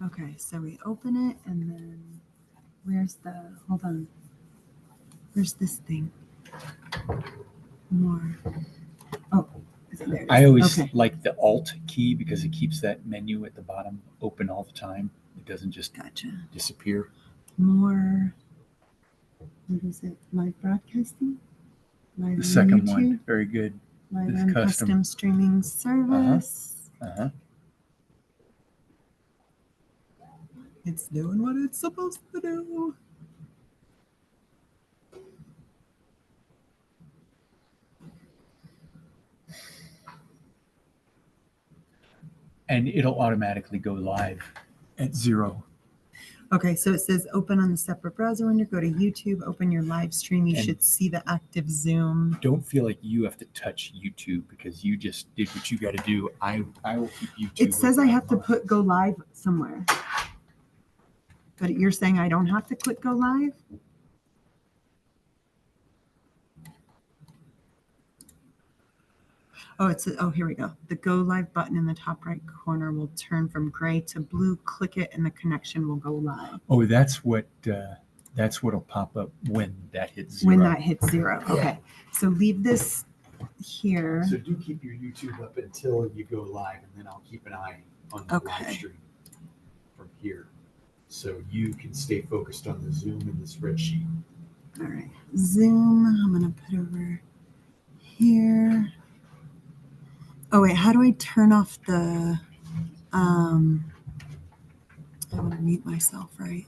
Okay, so we open it and then where's the, hold on. Where's this thing? More. Oh, there it is. I always Okay. like the Alt key because it keeps that menu at the bottom open all the time. It doesn't just Gotcha. disappear. More, what is it? Live broadcasting? Live The on second YouTube? one, very good. Live This on custom streaming service. Uh-huh. It's doing what it's supposed to do. And it'll automatically go live at 0. Okay, so it says open on the separate browser window. Go to YouTube, open your live stream. You And should see the active Zoom. Don't feel like you have to touch YouTube because you just did what you got to do. I will keep YouTube. It says I open have on to mine. go live somewhere. But you're saying I don't have to click go live? Oh, here we go. The go live button in the top right corner will turn from gray to blue. Click it and the connection will go live. Oh, that's what'll pop up when that hits 0. When that hits 0. Yeah. Okay. So leave this here. So do keep your YouTube up until you go live, and then I'll keep an eye on the live stream from here. So you can stay focused on the Zoom and the spreadsheet. All right. Zoom, I'm going to put over here. Oh, wait, how do I turn off the, I want to mute myself, right?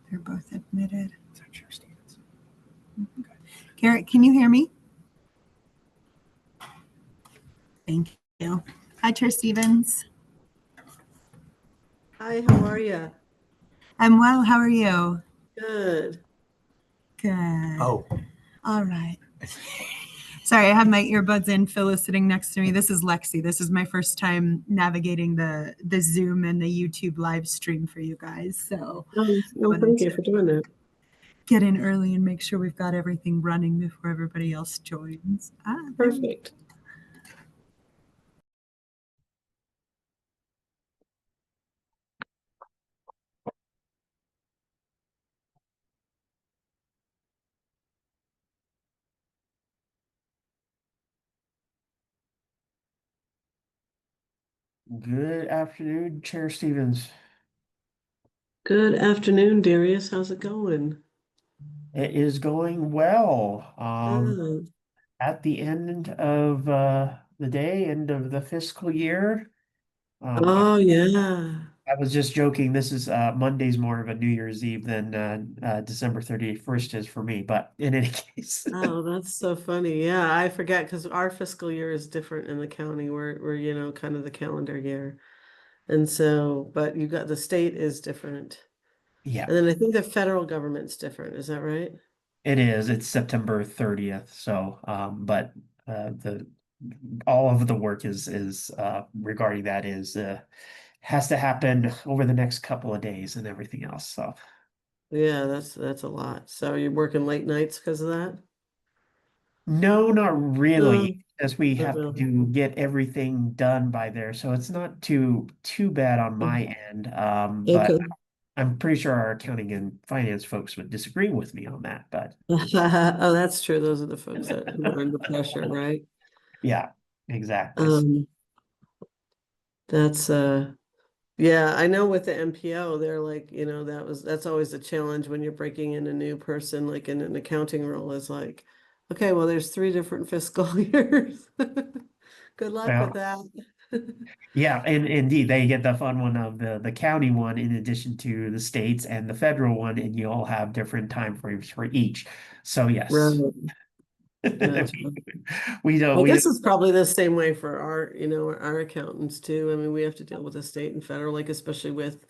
They're both admitted. Garrett, can you hear me? Thank you. Hi, Chair Stevens. Hi, how are you? I'm well. How are you? Good. Good. Oh, All right. Sorry, I have my earbuds in. Phil is sitting next to me. This is Lexi. This is my first time navigating the Zoom and the YouTube live stream for you guys. So I Well, wanted thank to you for doing that. get in early and make sure we've got everything running before everybody else joins. There we go. Perfect. Good afternoon, Chair Stevens. Good afternoon, Darius. How's it going? It is going well. Good. At the end of the day, end of the fiscal year. I, Oh, yeah. I was just joking. This is Monday's more of a New Year's Eve than December 31st is for me. But in any case, Oh, that's so funny. Yeah, I forget because our fiscal year is different in the county. We're kind of the calendar year. And so, but you got the state is different. yeah, And then I think the federal government's different. Is that right? it is. It's September 30th. So, but the all of the work is regarding that is has to happen over the next couple of days and everything else. So. Yeah, that's a lot. So you're working late nights because of that? No, not really, No, as we not have really. to get everything done by there. So it's not too bad on my end. But Okay. I'm pretty sure our accounting and finance folks would disagree with me on that. But Oh, that's true. Those are the folks who are under pressure, right? yeah, exactly. Um, that's yeah, I know with the MPO, they're like, that's always a challenge when you're breaking in a new person, like in an accounting role, is like, okay, well, there's three different fiscal years. Good luck with Well, that. yeah, and indeed they get the fun one of the county one in addition to the states and the federal one, and you all have different time frames for each. So yes. Right. Gotcha. We don't I we guess it's probably the same way for our accountants too. I mean, we have to deal with the state and federal, like especially with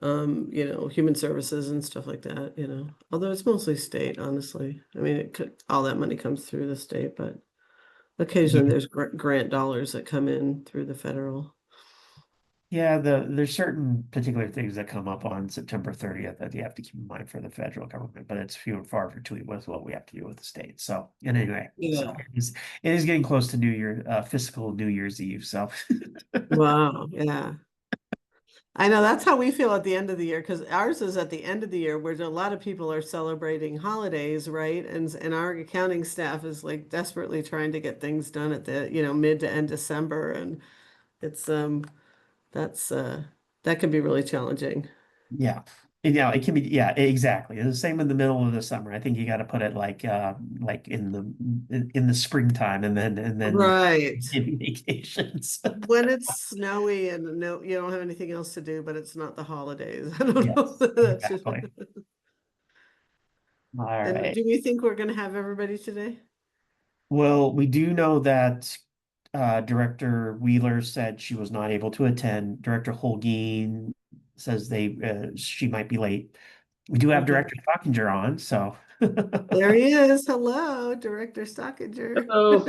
human services and stuff like that. Although it's mostly state, honestly. I mean, all that money comes through the state, but occasionally yeah. there's grant dollars that come in through the federal. Yeah, there's certain particular things that come up on September 30th that you have to keep in mind for the federal government, but it's few and far between with what we have to do with the state. So, and anyway, so Yeah. it is getting close to New Year, fiscal New Year's Eve. So, Wow. Yeah. I know that's how we feel at the end of the year because ours is at the end of the year where a lot of people are celebrating holidays, right? And our accounting staff is like desperately trying to get things done at the mid to end December, and it's that's that can be really challenging. yeah, and, yeah, it can be, yeah, exactly. It's the same in the middle of the summer. I think you got to put it like in the springtime, and then Right. give vacations. When it's snowy and no, you don't have anything else to do, but it's not the holidays. I don't know. Yes, exactly. All And right. do we think we're going to have everybody today? Well, we do know that Director Wheeler said she was not able to attend. Director Holguin says she might be late. We do have Okay. Director Stockinger on, so There he is. Hello, Director Stockinger. Hello.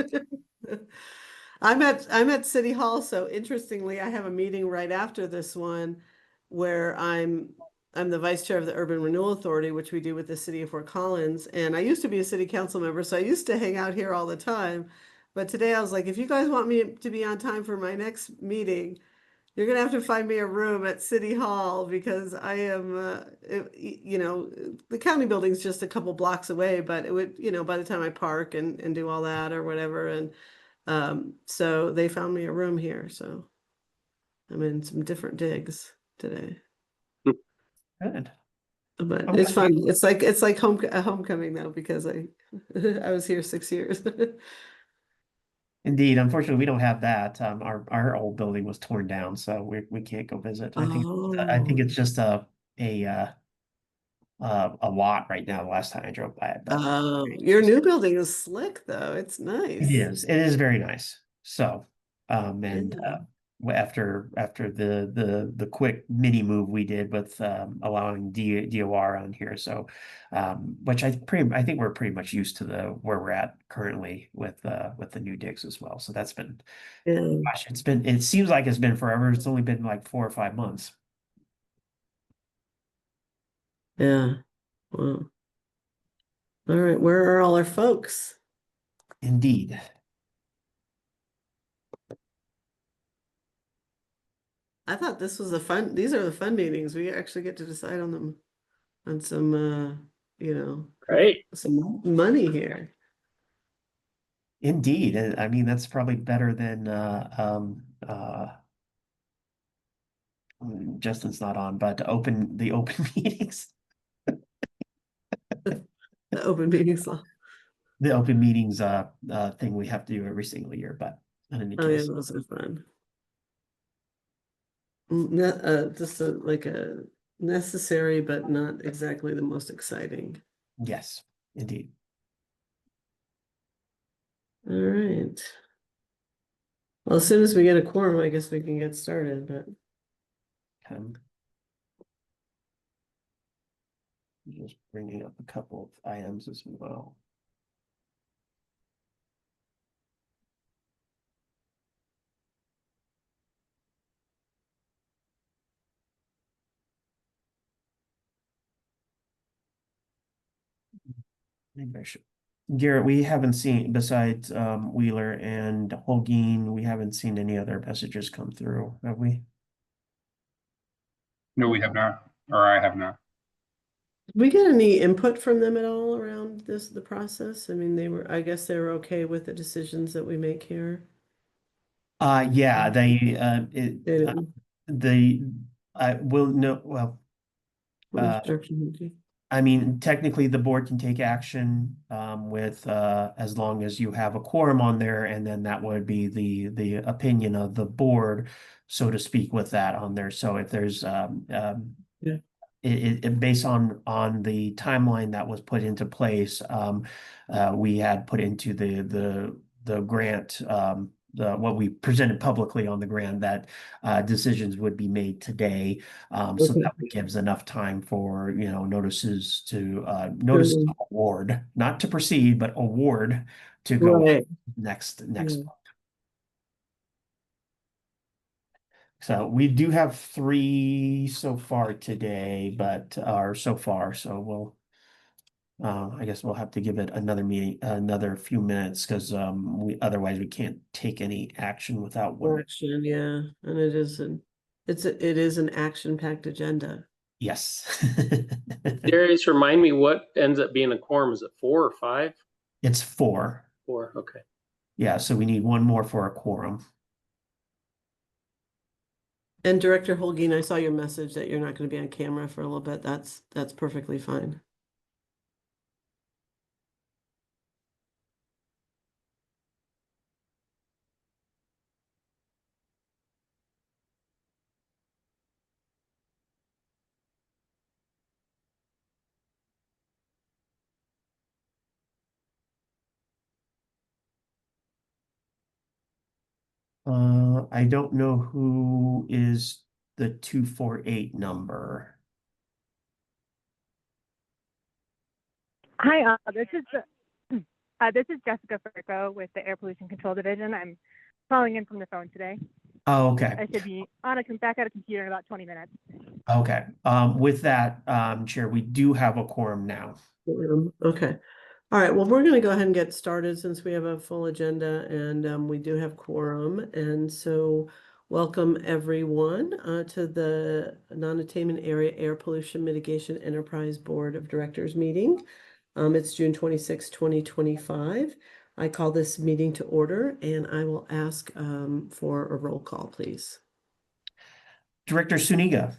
I'm at City Hall, so interestingly, I have a meeting right after this one where I'm the vice chair of the Urban Renewal Authority, which we do with the city of Fort Collins. And I used to be a city council member, so I used to hang out here all the time. But today I was like, if you guys want me to be on time for my next meeting, you're gonna have to find me a room at City Hall because I am, the county building's just a couple blocks away, but it would, by the time I park and do all that or whatever, and so they found me a room here. So I'm in some different digs today, good. but I'm it's glad fun. It's like a homecoming though because I I was here 6 years. indeed. Unfortunately, we don't have that. Our old building was torn down, so we can't go visit. I think Oh, it's just a a lot right now. The last time I drove by it, but your new building is slick though. It's it nice. is. It is very nice. So, and Yeah. after the quick mini move we did with allowing DOR on here. So, which I think we're pretty much used to where we're at currently with the new digs as well. So that's been, Yeah. gosh, it seems like it's been forever. It's only been like 4 or 5 months. Yeah. Wow. All right. Where are all our folks? Indeed. I thought this was these are the fun meetings. We actually get to decide on them, on some, Right. some money here. Indeed. And I mean, that's probably better than Justin's not on, but the open meetings. The open meetings law. The open meetings thing we have to do every single year, but in any Oh yeah, case. those are fun. Just like a necessary, but not exactly the most exciting. Yes, indeed. All right. Well, as soon as we get a quorum, I guess we can get started, but Just bringing up a couple of items as well. Maybe I should. Garrett, we haven't seen, besides Wheeler and Holguin, we haven't seen any other messages come through, have we? No, we have not, or I have not. did we get any input from them at all around the process? I mean, I guess they were okay with the decisions that we make here. Yeah, They I will know, well, I mean, technically the board can take action with as long as you have a quorum on there, and then that would be the opinion of the board, so to speak, with that on there. So if there's Yeah. based on the timeline that was put into place, we had put into the grant, what we presented publicly on the grant, that decisions would be made today. So Okay. that gives enough time for, notices to notice Mhm. award, not to proceed, but award to go Right. next Yeah. month. So we do have 3 so far today, so we'll I guess we'll have to give it another few minutes, because otherwise we can't take any action without one. Action, yeah, and it is an action-packed agenda. Yes. Darius, remind me what ends up being a quorum. Is it 4 or 5? It's 4. 4, okay. Yeah, so we need one more for a quorum. And Director Holguin, I saw your message that you're not going to be on camera for a little bit. That's perfectly fine. I don't know who is the 248 number. Hi, this is Jessica Furco with the Air Pollution Control Division. I'm calling in from the phone today. Oh, okay. I should be back at a computer in about 20 minutes. Okay. With that, Chair, we do have a quorum now. Okay. All right. Well, we're going to go ahead and get started since we have a full agenda, and we do have quorum. And so welcome everyone to the Non-Attainment Area Air Pollution Mitigation Enterprise Board of Directors meeting. It's June 26, 2025. I call this meeting to order, and I will ask for a roll call, please. Director Suniga.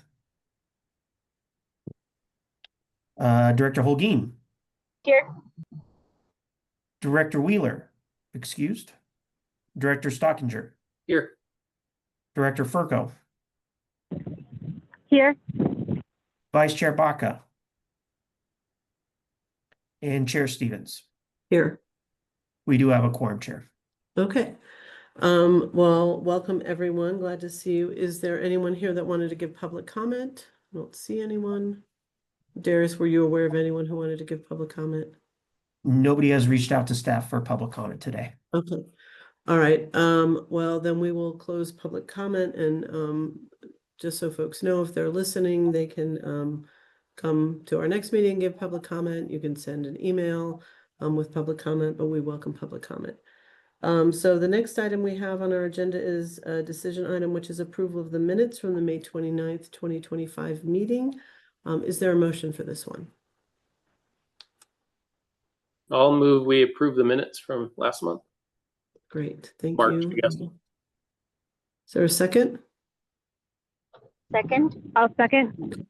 Director Holguin. Here. Director Wheeler. Excused. Director Stockinger. Here. Director Furco. Here. Vice Chair Baca. And Chair Stevens. Here. We do have a quorum, Chair. Okay. Well, welcome everyone. Glad to see you. Is there anyone here that wanted to give public comment? I don't see anyone. Darius, were you aware of anyone who wanted to give public comment? Nobody has reached out to staff for public comment today. Okay. All right. Well, then we will close public comment and just so folks know, if they're listening, they can come to our next meeting, give public comment. You can send an email with public comment, but we welcome public comment. So the next item we have on our agenda is a decision item, which is approval of the minutes from the May 29th, 2025 meeting. Is there a motion for this one? I'll move we approve the minutes from last month. Great, thank March, you. I guess. Is there a second? Second. I'll second.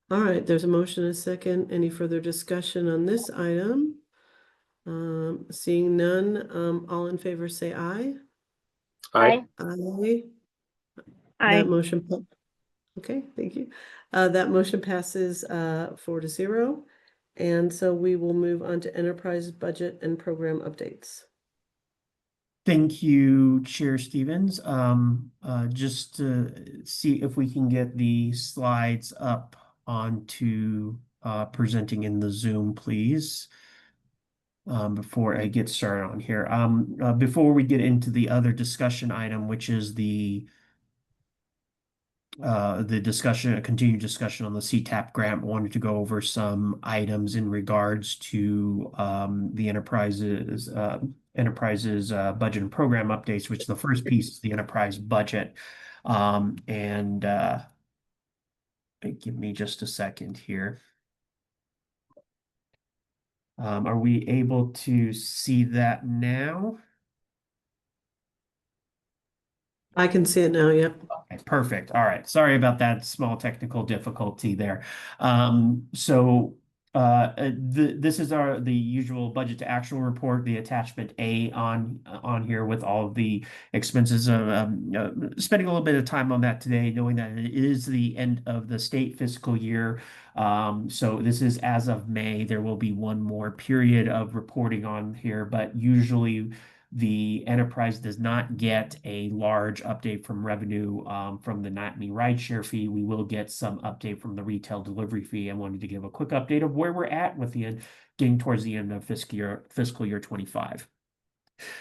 All right, there's a motion and a second. Any further discussion on this item? Seeing none, all in favor say aye. Aye. Aye. Aye. That motion, okay, thank you. That motion passes 4-0. And so we will move on to enterprise budget and program updates. Thank you, Chair Stevens. Just to see if we can get the slides up onto presenting in the Zoom, please. Before I get started on here. Before we get into the other discussion item, which is the discussion, a continued discussion on the CTAP grant, wanted to go over some items in regards to the enterprises budget and program updates, which the first piece is the enterprise budget. Give me just a second here. Are we able to see that now? I can see it now, yep. Okay, perfect. All right. Sorry about that small technical difficulty there. This is the usual budget to actual report, the attachment A on here with all of the expenses. Spending a little bit of time on that today, knowing that it is the end of the state fiscal year. So this is as of May. There will be one more period of reporting on here, but usually the enterprise does not get a large update from revenue from the NAAPME rideshare fee. We will get some update from the retail delivery fee. I wanted to give a quick update of where we're at with getting towards the end of fiscal year 25.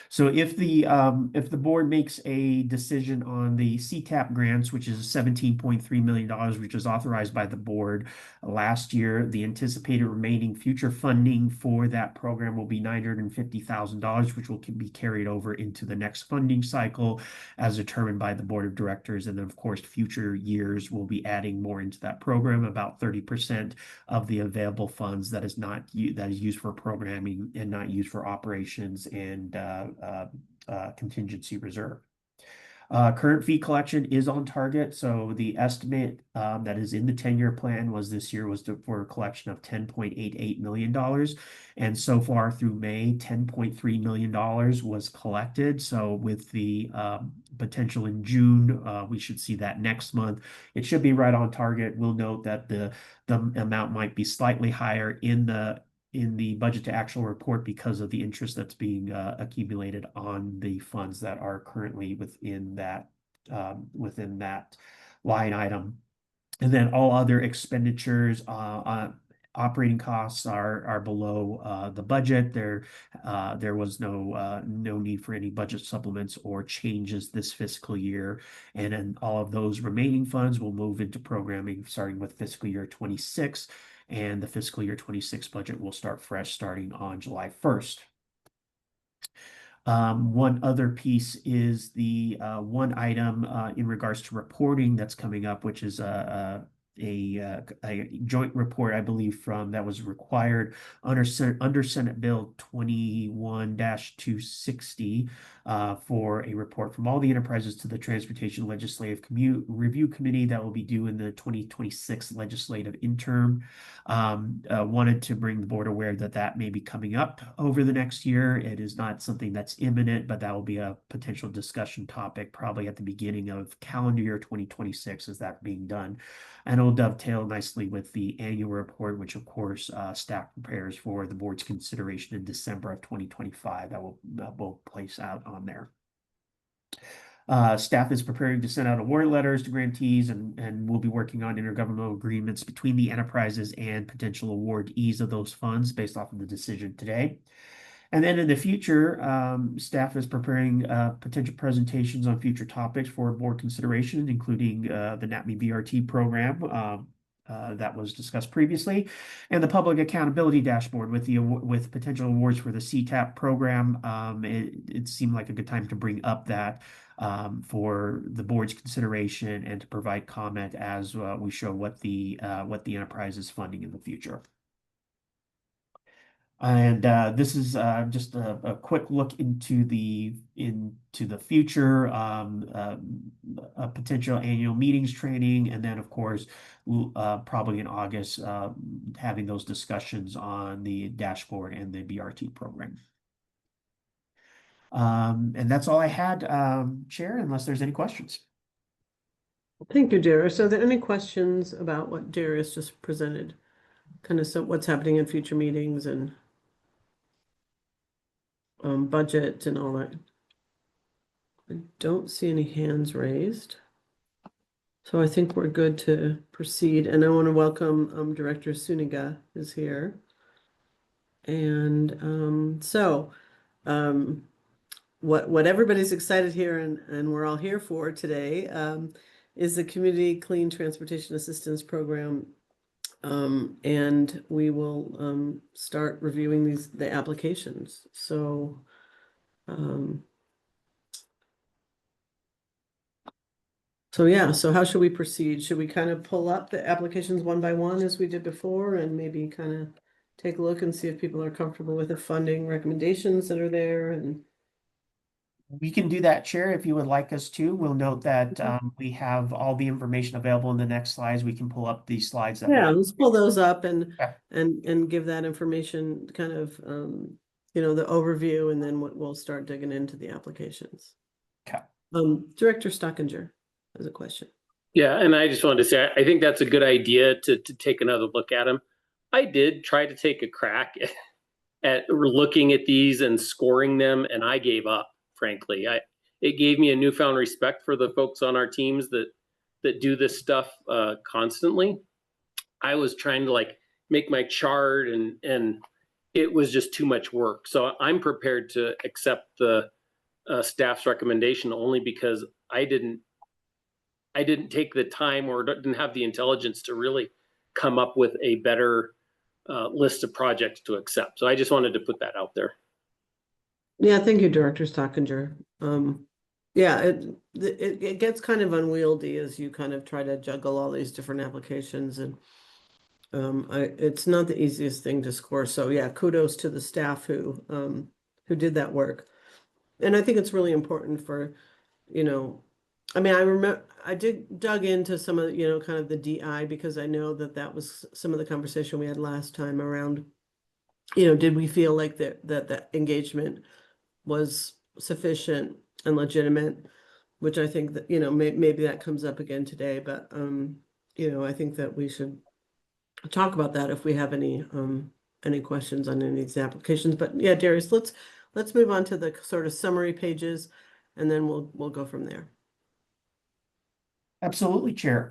So if the board makes a decision on the CTAP grants, which is $17.3 million, which is authorized by the board last year, the anticipated remaining future funding for that program will be $950,000, which will be carried over into the next funding cycle as determined by the board of directors. And then, of course, future years will be adding more into that program, about 30% of the available funds that is used for programming and not used for operations and contingency reserve. Current fee collection is on target. So the estimate that is in the 10-year plan this year was for a collection of $10.88 million. And so far through May, $10.3 million was collected. So with the potential in June, we should see that next month. It should be right on target. We'll note that the amount might be slightly higher in the budget to actual report because of the interest that's being accumulated on the funds that are currently within that line item. And then all other expenditures, operating costs are below the budget. There was no need for any budget supplements or changes this fiscal year. And then all of those remaining funds will move into programming starting with fiscal year 26. And the fiscal year 26 budget will start fresh starting on July 1st. One other piece is the one item in regards to reporting that's coming up, which is a joint report, I believe, that was required under Senate Bill 21-260 for a report from all the enterprises to the Transportation Legislative Review Committee that will be due in the 2026 legislative interim. Wanted to bring the board aware that may be coming up over the next year. It is not something that's imminent, but that will be a potential discussion topic probably at the beginning of calendar year 2026 as that being done. And it'll dovetail nicely with the annual report, which of course staff prepares for the board's consideration in December of 2025. That will place out on there. Staff is preparing to send out award letters to grantees, and we'll be working on intergovernmental agreements between the enterprises and potential awardees of those funds based off of the decision today. And then in the future, staff is preparing potential presentations on future topics for board consideration, including the NAAPME BRT program that was discussed previously, and the public accountability dashboard with potential awards for the CTAP program. It seemed like a good time to bring up that for the board's consideration and to provide comment as we show what the enterprise is funding in the future. And this is just a quick look into the future, a potential annual meetings training, and then of course probably in August having those discussions on the dashboard and the BRT program. And that's all I had, Chair, unless there's any questions. Thank you, Darius. Are there any questions about what Darius just presented? Kind of what's happening in future meetings and budget and all that? I don't see any hands raised. So I think we're good to proceed. And I want to welcome Director Suniga is here. And what everybody's excited here and we're all here for today is the Community Clean Transportation Assistance Program. And we will start reviewing the applications. So so how should we proceed? Should we kind of pull up the applications one by one as we did before and maybe kind of take a look and see if people are comfortable with the funding recommendations that are there? And we can do that, Chair, if you would like us to. We'll note that we have all the information available in the next slides. We can pull up these slides. Let's pull those up and give that information kind of, the overview, and then we'll start digging into the applications. Okay. Director Stockinger has a question. Yeah, and I just wanted to say, I think that's a good idea to take another look at them. I did try to take a crack at looking at these and scoring them, and I gave up, frankly. It gave me a newfound respect for the folks on our teams that do this stuff constantly. I was trying to make my chart, and it was just too much work. So I'm prepared to accept the staff's recommendation only because I didn't take the time or didn't have the intelligence to really come up with a better list of projects to accept. So I just wanted to put that out there. Yeah, thank you, Director Stockinger. It gets kind of unwieldy as you kind of try to juggle all these different applications, and it's not the easiest thing to score. So yeah, kudos to the staff who did that work. And I think it's really important for, I remember I dug into some of, kind of the DI, because I know that was some of the conversation we had last time around, did we feel like that engagement was sufficient and legitimate, which I think that, maybe that comes up again today, but, I think that we should talk about that if we have any questions on any of these applications. But yeah, Darius, let's move on to the sort of summary pages, and then we'll go from there. Absolutely, Chair.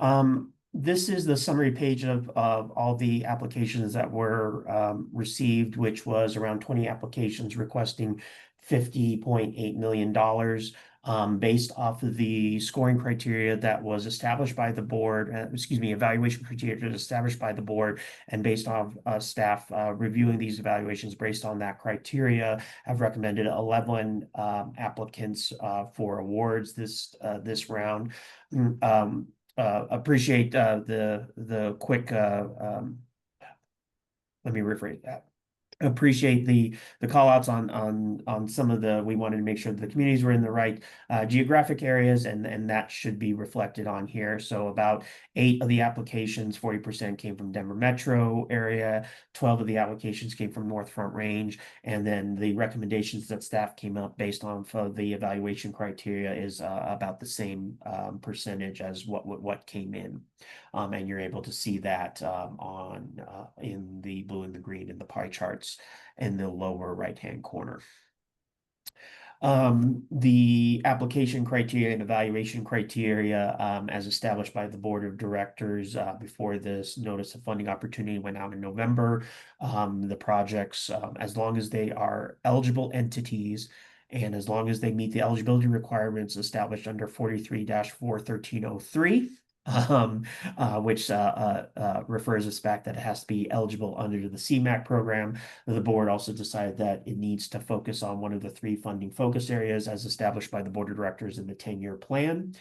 This is the summary page of all the applications that were received, which was around 20 applications requesting $50.8 million based off of the scoring criteria that was established by the board, evaluation criteria established by the board, and based on staff reviewing these evaluations based on that criteria, have recommended 11 applicants for awards this round. Appreciate the quick, let me rephrase that. Appreciate the call outs on some of we wanted to make sure that the communities were in the right geographic areas, and that should be reflected on here. So about 8 of the applications, 40% came from Denver metro area, 12 of the applications came from North Front Range, and then the recommendations that staff came up based on the evaluation criteria is about the same percentage as what came in. And you're able to see that in the blue and the green in the pie charts in the lower right-hand corner. The application criteria and evaluation criteria, as established by the board of directors, before this notice of funding opportunity went out in November. The projects, as long as they are eligible entities and as long as they meet the eligibility requirements established under 43-41303, which refers us back that it has to be eligible under the CMAQ program. The board also decided that it needs to focus on one of the 3 funding focus areas as established by the board of directors in the 10-year plan.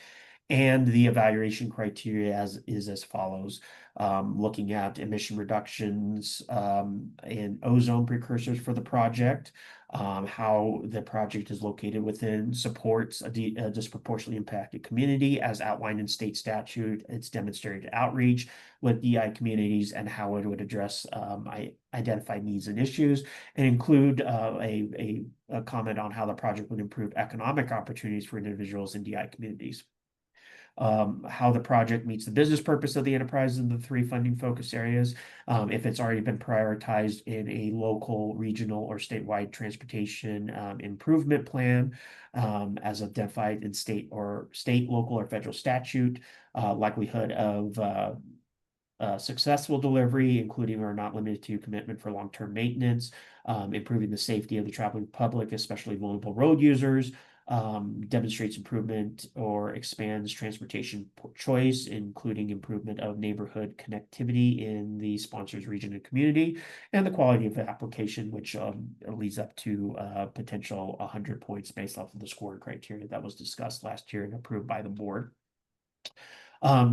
And the evaluation criteria is as follows: looking at emission reductions and ozone precursors for the project, how the project is located within supports a disproportionately impacted community as outlined in state statute, its demonstrated outreach with DI communities, and how it would address identified needs and issues, and include a comment on how the project would improve economic opportunities for individuals in DI communities. How the project meets the business purpose of the enterprise in the 3 funding focus areas, if it's already been prioritized in a local, regional, or statewide transportation improvement plan, as identified in state, local, or federal statute, likelihood of successful delivery, including or not limited to commitment for long-term maintenance, improving the safety of the traveling public, especially vulnerable road users, demonstrates improvement or expands transportation choice, including improvement of neighborhood connectivity in the sponsor's region and community, and the quality of the application, which leads up to potential 100 points based off of the scoring criteria that was discussed last year and approved by the board.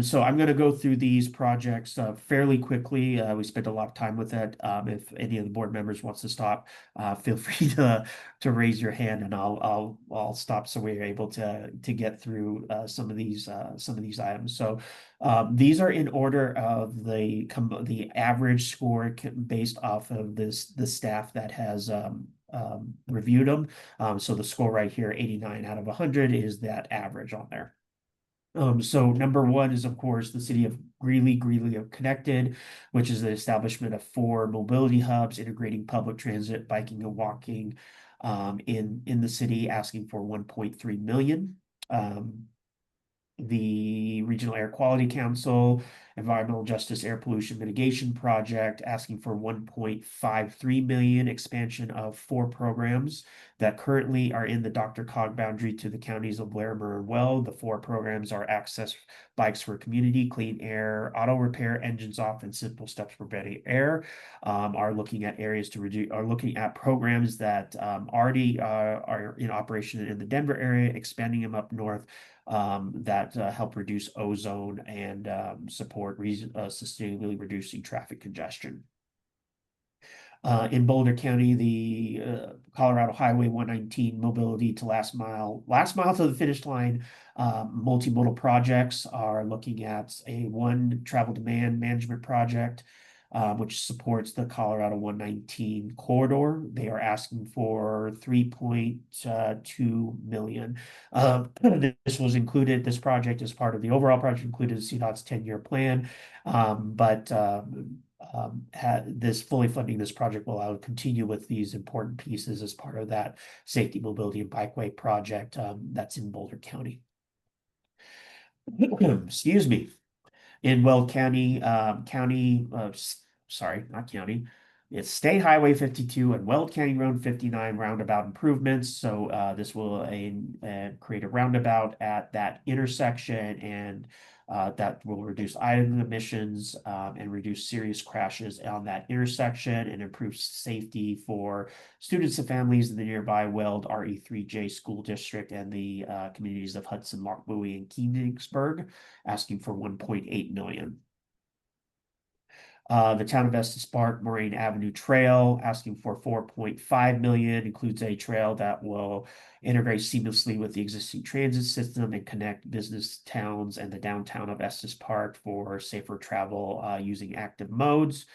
So I'm going to go through these projects fairly quickly. We spent a lot of time with it. If any of the board members wants to stop, feel free to raise your hand, and I'll stop so we're able to get through some of these items. So these are in order of the average score based off of the staff that has reviewed them. So the score right here, 89 out of 100, is that average on there. So number 1 is, of course, the city of Greeley Connected, which is the establishment of 4 mobility hubs integrating public transit, biking, and walking in the city, asking for 1.3 million. The Regional Air Quality Council Environmental Justice Air Pollution Mitigation Project, asking for 1.53 million, expansion of 4 programs that currently are in the DRCOG boundary to the counties of Larimer and Weld. The 4 programs are Access Bikes for Community, Clean Air, Auto Repair, Engines Off, and Simple Steps for Better Air. Are looking at areas to reduce, are looking at programs that already are in operation in the Denver area, expanding them up north, that help reduce ozone and support sustainably reducing traffic congestion. In Boulder County, the Colorado Highway 119 mobility to last mile to the finish line multimodal projects are looking at a 1 travel demand management project, which supports the Colorado 119 corridor. They are asking for 3.2 million. This project is part of the overall project included in CDOT's 10-year plan, but this fully funding this project will allow to continue with these important pieces as part of that safety, mobility, and bikeway project that's in Boulder County. Excuse me. In Weld County, sorry, not county. It's State Highway 52 and Weld County Road 59 roundabout improvements. So this will create a roundabout at that intersection, and that will reduce item emissions and reduce serious crashes on that intersection, and improve safety for students and families in the nearby Weld RE3J school district and the communities of Hudson, Lock Bowie, and Keaningsburg, asking for 1.8 million. The town of Estes Park Moraine Avenue Trail, asking for 4.5 million, includes a trail that will integrate seamlessly with the existing transit system and connect business towns and the downtown of Estes Park for safer travel using active modes.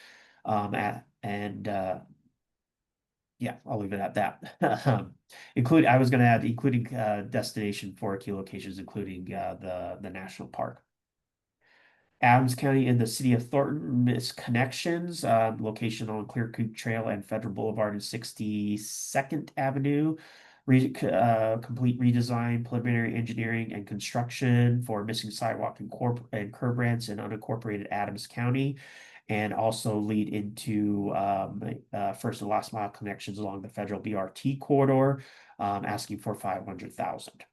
Yeah, I'll leave it at that. I was going to add including destination for key locations, including the national park. Adams County in the city of Thornton misconnections, location on Clear Creek Trail and Federal Boulevard and 62nd Avenue. complete redesign, preliminary engineering, and construction for missing sidewalk and curb ramps in unincorporated Adams County, and also lead into first and last mile connections along the federal BRT corridor, asking for 500,000.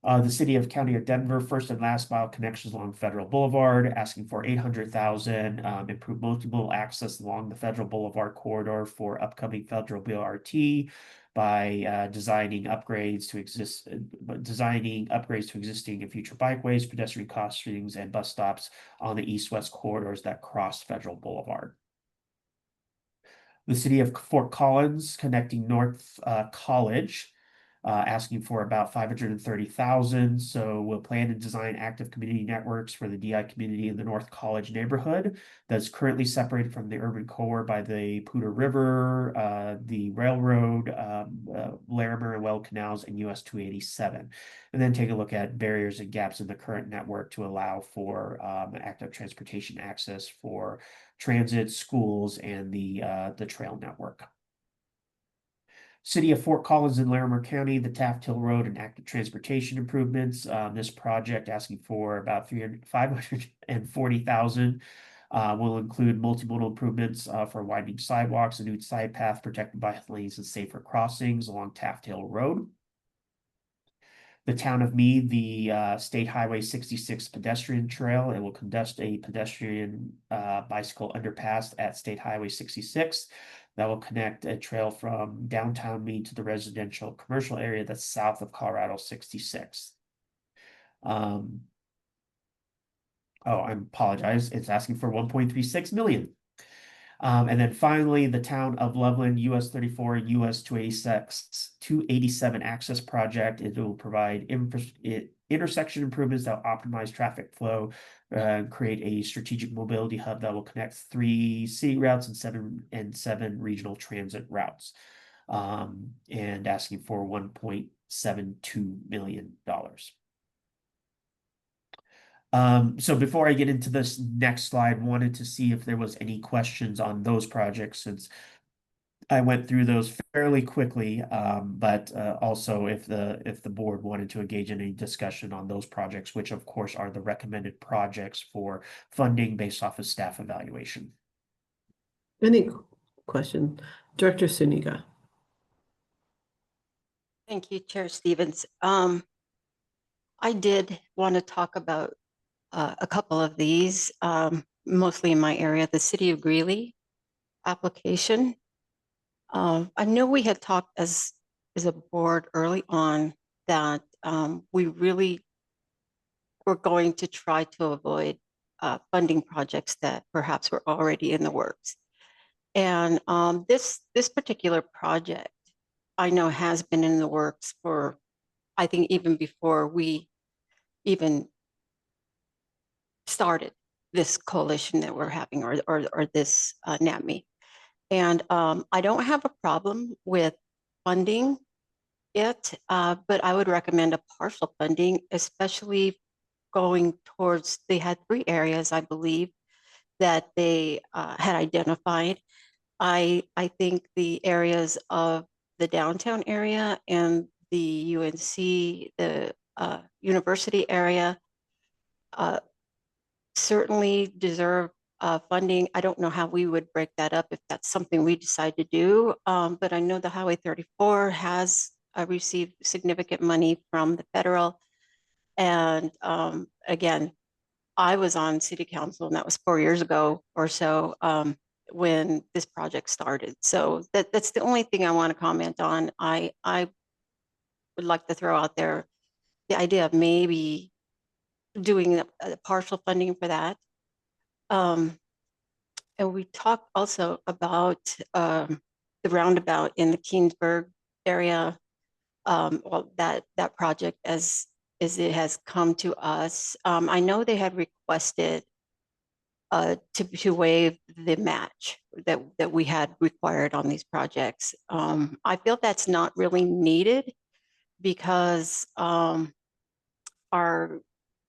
The city of County of Denver, first and last mile connections along Federal Boulevard, asking for 800,000. Improve multiple access along the Federal Boulevard corridor for upcoming Federal BRT by designing upgrades to existing and future bikeways, pedestrian crossings, and bus stops on the east-west corridors that cross Federal Boulevard. The city of Fort Collins, connecting North College, asking for about 530,000. So we'll plan and design active community networks for the DI community in the North College neighborhood that's currently separated from the urban core by the Poudre River, the railroad, Larimer and Weld canals, and US 287. And then take a look at barriers and gaps in the current network to allow for active transportation access for transit, schools, and the trail network. City of Fort Collins in Larimer County, the Taft Hill Road and active transportation improvements. This project asking for about 540,000. Will include multimodal improvements for widening sidewalks, a new side path, protected bike lanes, and safer crossings along Taft Hill Road. The town of Meade, the State Highway 66 pedestrian trail. It will conduct a pedestrian bicycle underpass at State Highway 66 that will connect a trail from downtown Meade to the residential commercial area that's south of Colorado 66. Oh, I apologize. It's asking for 1.36 million. And then finally, the town of Loveland, US 34, US 287 access project. It will provide intersection improvements that will optimize traffic flow, create a strategic mobility hub that will connect 3 city routes and seven regional transit routes, and asking for $1.72 million. So before I get into this next slide, wanted to see if there was any questions on those projects, since I went through those fairly quickly, but also if the board wanted to engage in any discussion on those projects, which of course are the recommended projects for funding based off of staff evaluation. Any question? Director Suniga. Thank you, Chair Stevens. I did want to talk about a couple of these, mostly in my area, the City of Greeley application. I know we had talked as a board early on that we really were going to try to avoid funding projects that perhaps were already in the works. And this particular project, I know, has been in the works for, I think, even before we even started this coalition that we're having, or this NAAPME. And I don't have a problem with funding it, but I would recommend a partial funding, especially going towards, they had 3 areas, I believe, that they had identified. I think the areas of the downtown area and the UNC, the university area, certainly deserve funding. I don't know how we would break that up if that's something we decide to do, but I know the Highway 34 has received significant money from the federal. And again, I was on city council, and that was 4 years ago or so, when this project started. So that's the only thing I want to comment on. I would like to throw out there the idea of maybe doing a partial funding for that. And we talked also about the roundabout in the Keensburg area. Well, that project, as it has come to us, I know they had requested to waive the match that we had required on these projects. I feel that's not really needed, because our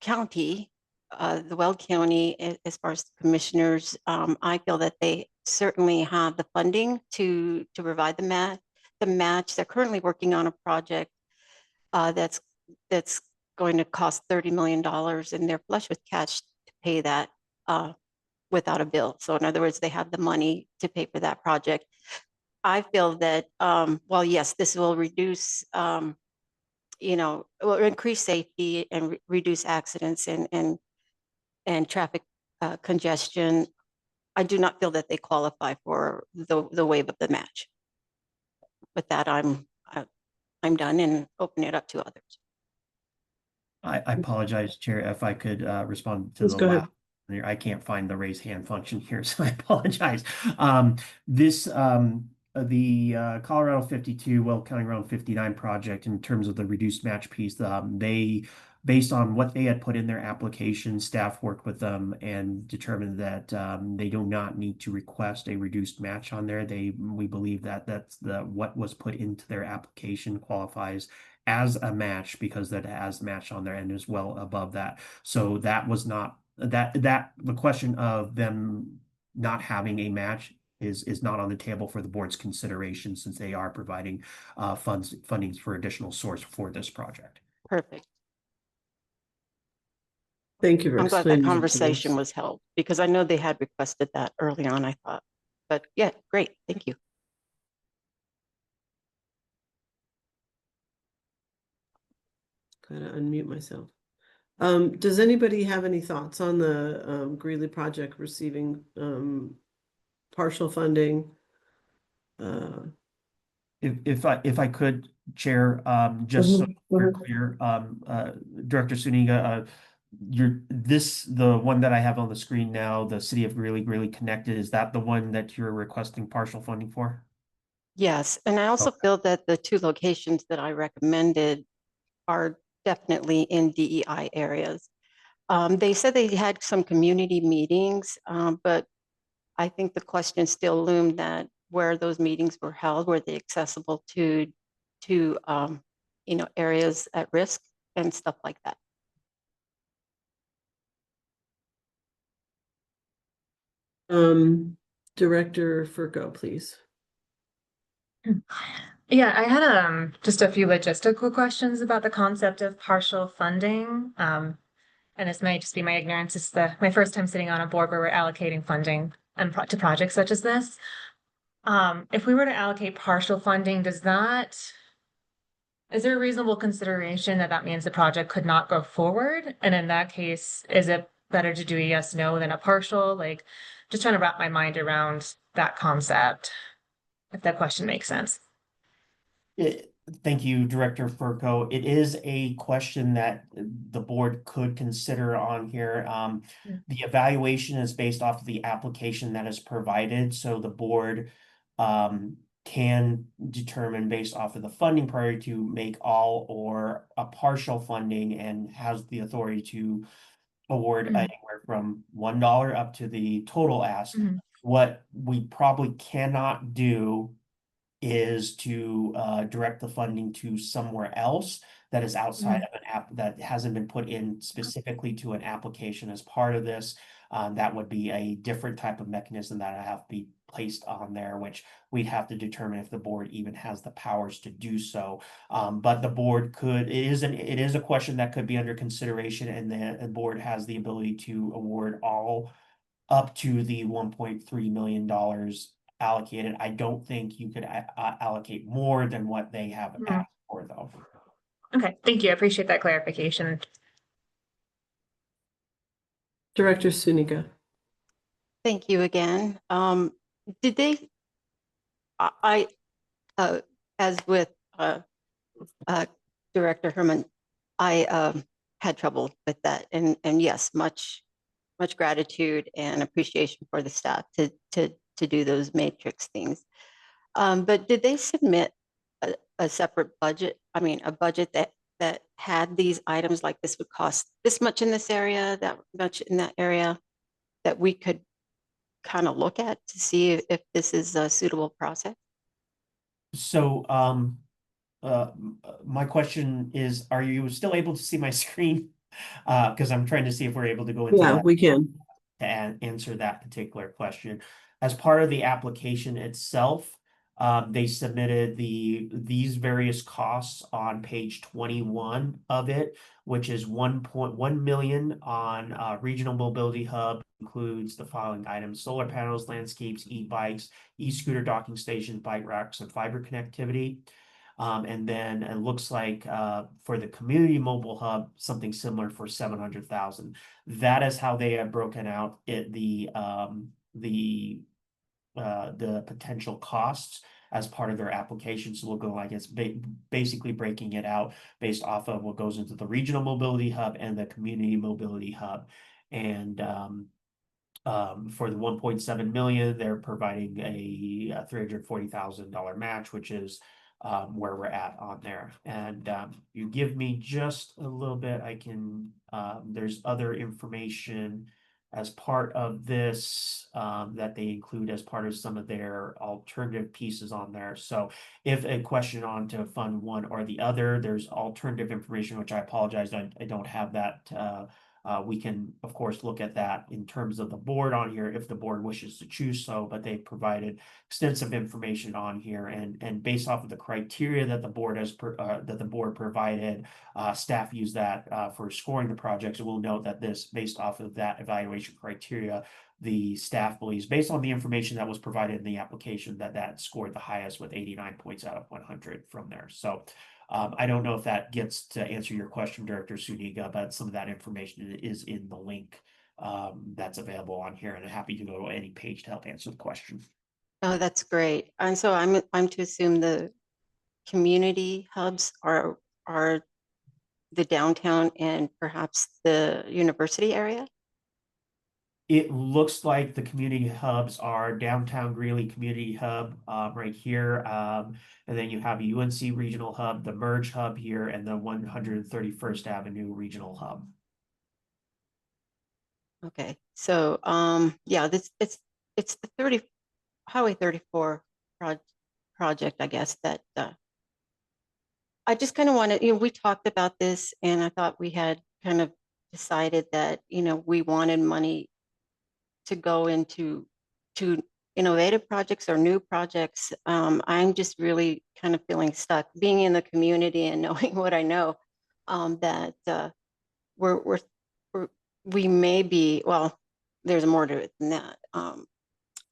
county, the Weld County, as far as the commissioners, I feel that they certainly have the funding to provide the the match. They're currently working on a project that's going to cost $30 million, and they're flush with cash to pay that without a bill. So in other words, they have the money to pay for that project. I feel that, well, yes, this will reduce, will increase safety and reduce accidents and traffic congestion. I do not feel that they qualify for the waive of the match. With that, I'm done and open it up to others. I apologize, Chair, if I could respond to Please the go ahead. last. I can't find the raise hand function here, so I apologize. The Colorado 52, Will County Road 59 project, in terms of the reduced match piece, they, based on what they had put in their application, staff worked with them and determined that they do not need to request a reduced match on there. We believe that what was put into their application qualifies as a match because that has match on there and is well above that. So that was not the question of them not having a match is not on the table for the board's consideration, since they are providing fundings for additional source for this project. Perfect. Thank you for I'm glad that explaining conversation to us. was held because I know they had requested that early on, I thought. But yeah, great. Thank you. Gotta unmute myself. Does anybody have any thoughts on the Greeley project receiving partial funding? If I could, Chair, just so we're clear, Director Suniga, the one that I have on the screen now, the City of Greeley Connected, is that the one that you're requesting partial funding for? Yes, and I also feel that the two locations that I recommended are definitely in DEI areas. They said they had some community meetings, but I think the question still loomed that where those meetings were held, were they accessible to areas at risk and stuff like that. Director Furco, please. Yeah, I had just a few logistical questions about the concept of partial funding. And this might just be my ignorance. It's my first time sitting on a board where we're allocating funding to projects such as this. If we were to allocate partial funding, is there a reasonable consideration that means the project could not go forward? And in that case, is it better to do a yes, no than a partial? Like, just trying to wrap my mind around that concept, if that question makes sense. Thank you, Director Furco. It is a question that the board could consider on here. The evaluation is based off of the application that is provided, so the board can determine based off of the funding priority to make all or a partial funding, and has the authority to award anywhere from $1 up to the total ask. What we probably cannot do is to direct the funding to somewhere else that is outside of an app that hasn't been put in specifically to an application as part of this. That would be a different type of mechanism that I have to be placed on there, which we'd have to determine if the board even has the powers to do so. But the board could, it is a question that could be under consideration, and the board has the ability to award all up to the $1.3 million allocated. I don't think you could allocate more than what they have asked for, though. Okay, thank you. I appreciate that clarification. Director Suniga. Thank you again. Did they, as with Director Herman, I had trouble with that, and yes, much gratitude and appreciation for the staff to do those matrix things. But did they submit a separate budget? I mean, a budget that had these items, like this would cost this much in this area, that much in that area, that we could kind of look at to see if this is a suitable process? So, my question is, are you still able to see my screen? Because I'm trying to see if we're able to go into Yeah, that we can. to answer that particular question. As part of the application itself, They submitted these various costs on page 21 of it, which is 1.1 million on regional mobility hub, includes the following items: solar panels, landscapes, e-bikes, e-scooter docking stations, bike racks, and fiber connectivity. And then it looks like for the community mobile hub, something similar for 700,000. That is how they have broken out the potential costs as part of their application. So we'll go, I guess, basically breaking it out based off of what goes into the regional mobility hub and the community mobility hub. And for the 1.7 million, they're providing a $340,000 match, which is where we're at on there. And you give me just a little bit, I can, there's other information as part of this that they include as part of some of their alternative pieces on there. So if a question on to fund one or the other, there's alternative information, which I apologize, I don't have that. We can, of course, look at that in terms of the board on here if the board wishes to choose so, but they provided extensive information on here, and based off of the criteria that the board has provided, staff use that for scoring the projects. And we'll note that this, based off of that evaluation criteria, the staff believes, based on the information that was provided in the application, that scored the highest with 89 points out of 100 from there. So I don't know if that gets to answer your question, Director Suniga, but some of that information is in the link that's available on here, and I'm happy to go to any page to help answer the question. Oh, that's great. And so I'm to assume the community hubs are the downtown and perhaps the university area? It looks like the community hubs are downtown Greeley Community Hub right here. And then you have a UNC Regional Hub, the Merge Hub here, and the 131st Avenue Regional Hub. Okay, so yeah, it's the Highway 34 project, I guess, that I just kind of wanted, we talked about this, and I thought we had kind of decided that, we wanted money to go into innovative projects or new projects. I'm just really kind of feeling stuck being in the community and knowing what I know, that we may be, well, there's more to it than that,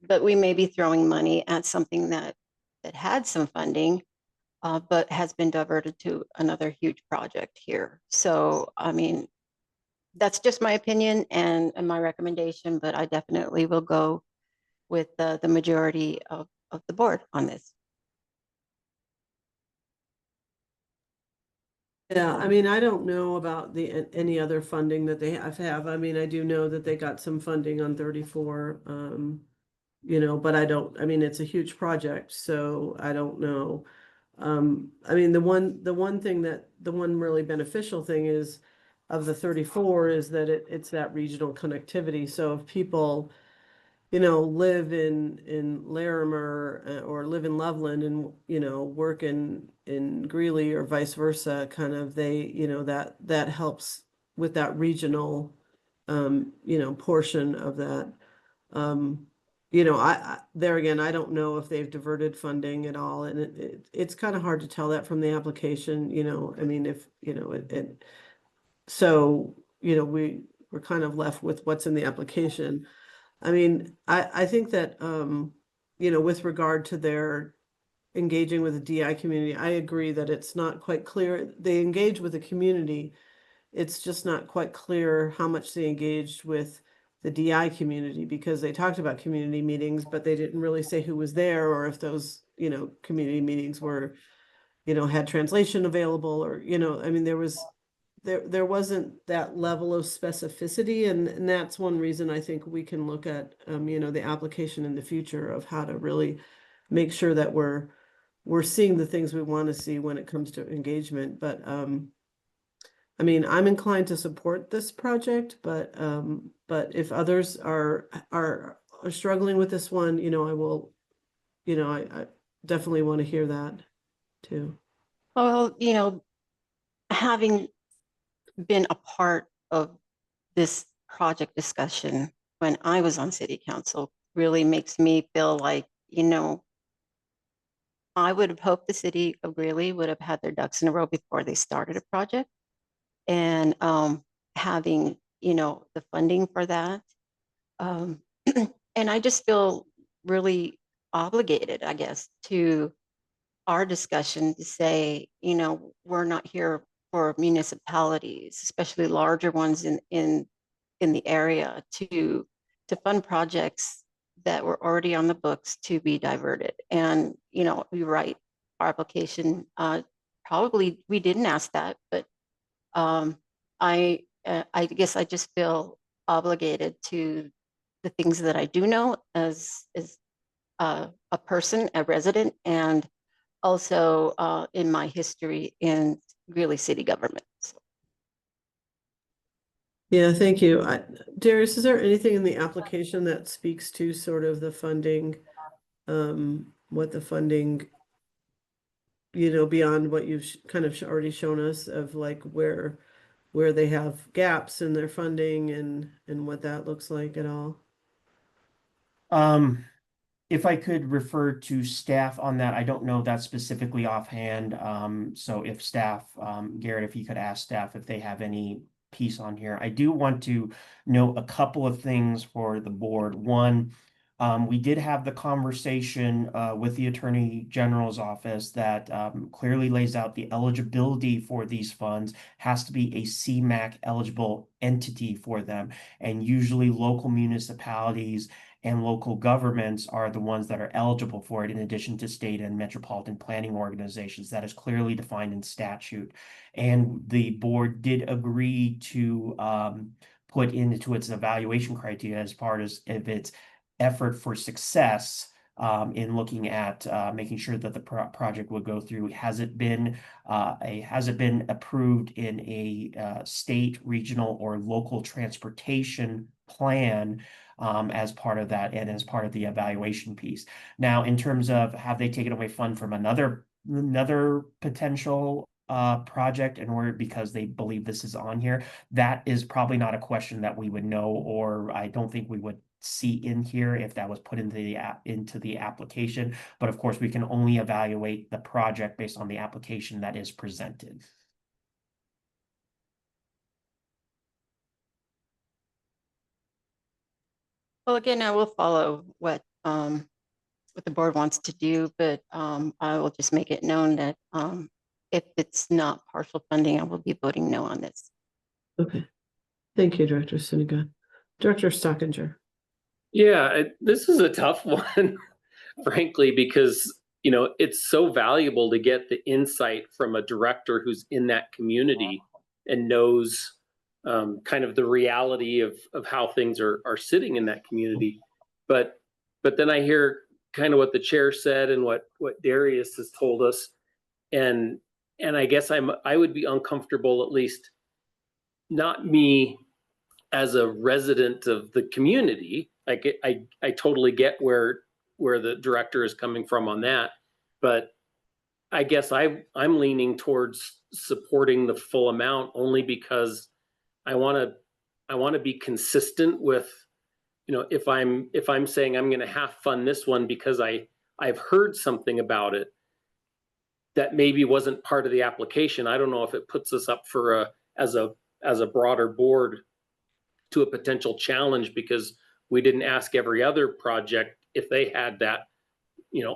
but we may be throwing money at something that had some funding, but has been diverted to another huge project here. So, I mean, that's just my opinion and my recommendation, but I definitely will go with the majority of the board on this. Yeah, I mean, I don't know about any other funding that they have. I mean, I do know that they got some funding on 34, but I mean, it's a huge project, so I don't know. I mean, the one really beneficial thing is of the 34 is that it's that regional connectivity. So if people, live in Larimer or live in Loveland and, work in Greeley or vice versa, kind of that helps with that regional, portion of that. There again, I don't know if they've diverted funding at all, and it's kind of hard to tell that from the application, I mean, if, so, we're kind of left with what's in the application. I mean, I think that, with regard to their engaging with the DI community, I agree that it's not quite clear. They engage with the community. It's just not quite clear how much they engaged with the DI community, because they talked about community meetings, but they didn't really say who was there or if those, community meetings were, had translation available, or, I mean, there wasn't that level of specificity, and that's one reason I think we can look at the application in the future of how to really make sure that we're seeing the things we want to see when it comes to engagement. But I mean, I'm inclined to support this project, but if others are struggling with this one, I will, I definitely want to hear that too. Well, having been a part of this project discussion when I was on city council really makes me feel like, I would have hoped the city of Greeley would have had their ducks in a row before they started a project. And having, the funding for that. Um, and I just feel really obligated, I guess, to our discussion to say, we're not here for municipalities, especially larger ones in the area, to fund projects that were already on the books to be diverted. And, we write our application, probably we didn't ask that, but I guess I just feel obligated to the things that I do know as a person, a resident, and also in my history in Greeley city government. So, Yeah, thank you. Darius, is there anything in the application that speaks to sort of the funding, what the funding, beyond what you've kind of already shown us of like where they have gaps in their funding and what that looks like at all? If I could refer to staff on that, I don't know that specifically offhand. So if staff, Garrett, if you could ask staff if they have any piece on here. I do want to note a couple of things for the board. One, we did have the conversation with the Attorney General's office that clearly lays out the eligibility for these funds has to be a CMAQ eligible entity for them. And usually local municipalities and local governments are the ones that are eligible for it, in addition to state and metropolitan planning organizations. That is clearly defined in statute. And the board did agree to put into its evaluation criteria as part of its effort for success in looking at making sure that the project would go through. Has it been approved in a state, regional, or local transportation plan as part of that and as part of the evaluation piece? Now, in terms of have they taken away fund from another potential project in order because they believe this is on here, that is probably not a question that we would know, or I don't think we would see in here if that was put into the application. But of course, we can only evaluate the project based on the application that is presented. well, again, I will follow what the board wants to do, but I will just make it known that if it's not partial funding, I will be voting no on this. Okay. Thank you, Director Suniga. Director Stockinger. Yeah, this is a tough one, frankly, because it's so valuable to get the insight from a director who's in that community and knows kind of the reality of how things are sitting in that community. But then I hear kind of what the chair said and what Darius has told us, and I guess I would be uncomfortable, at least not me as a resident of the community. I totally get where the director is coming from on that, but I guess I'm leaning towards supporting the full amount only because I want to be consistent with, if I'm saying I'm going to half fund this one because I've heard something about it that maybe wasn't part of the application. I don't know if it puts us up for as a broader board to a potential challenge because we didn't ask every other project if they had that,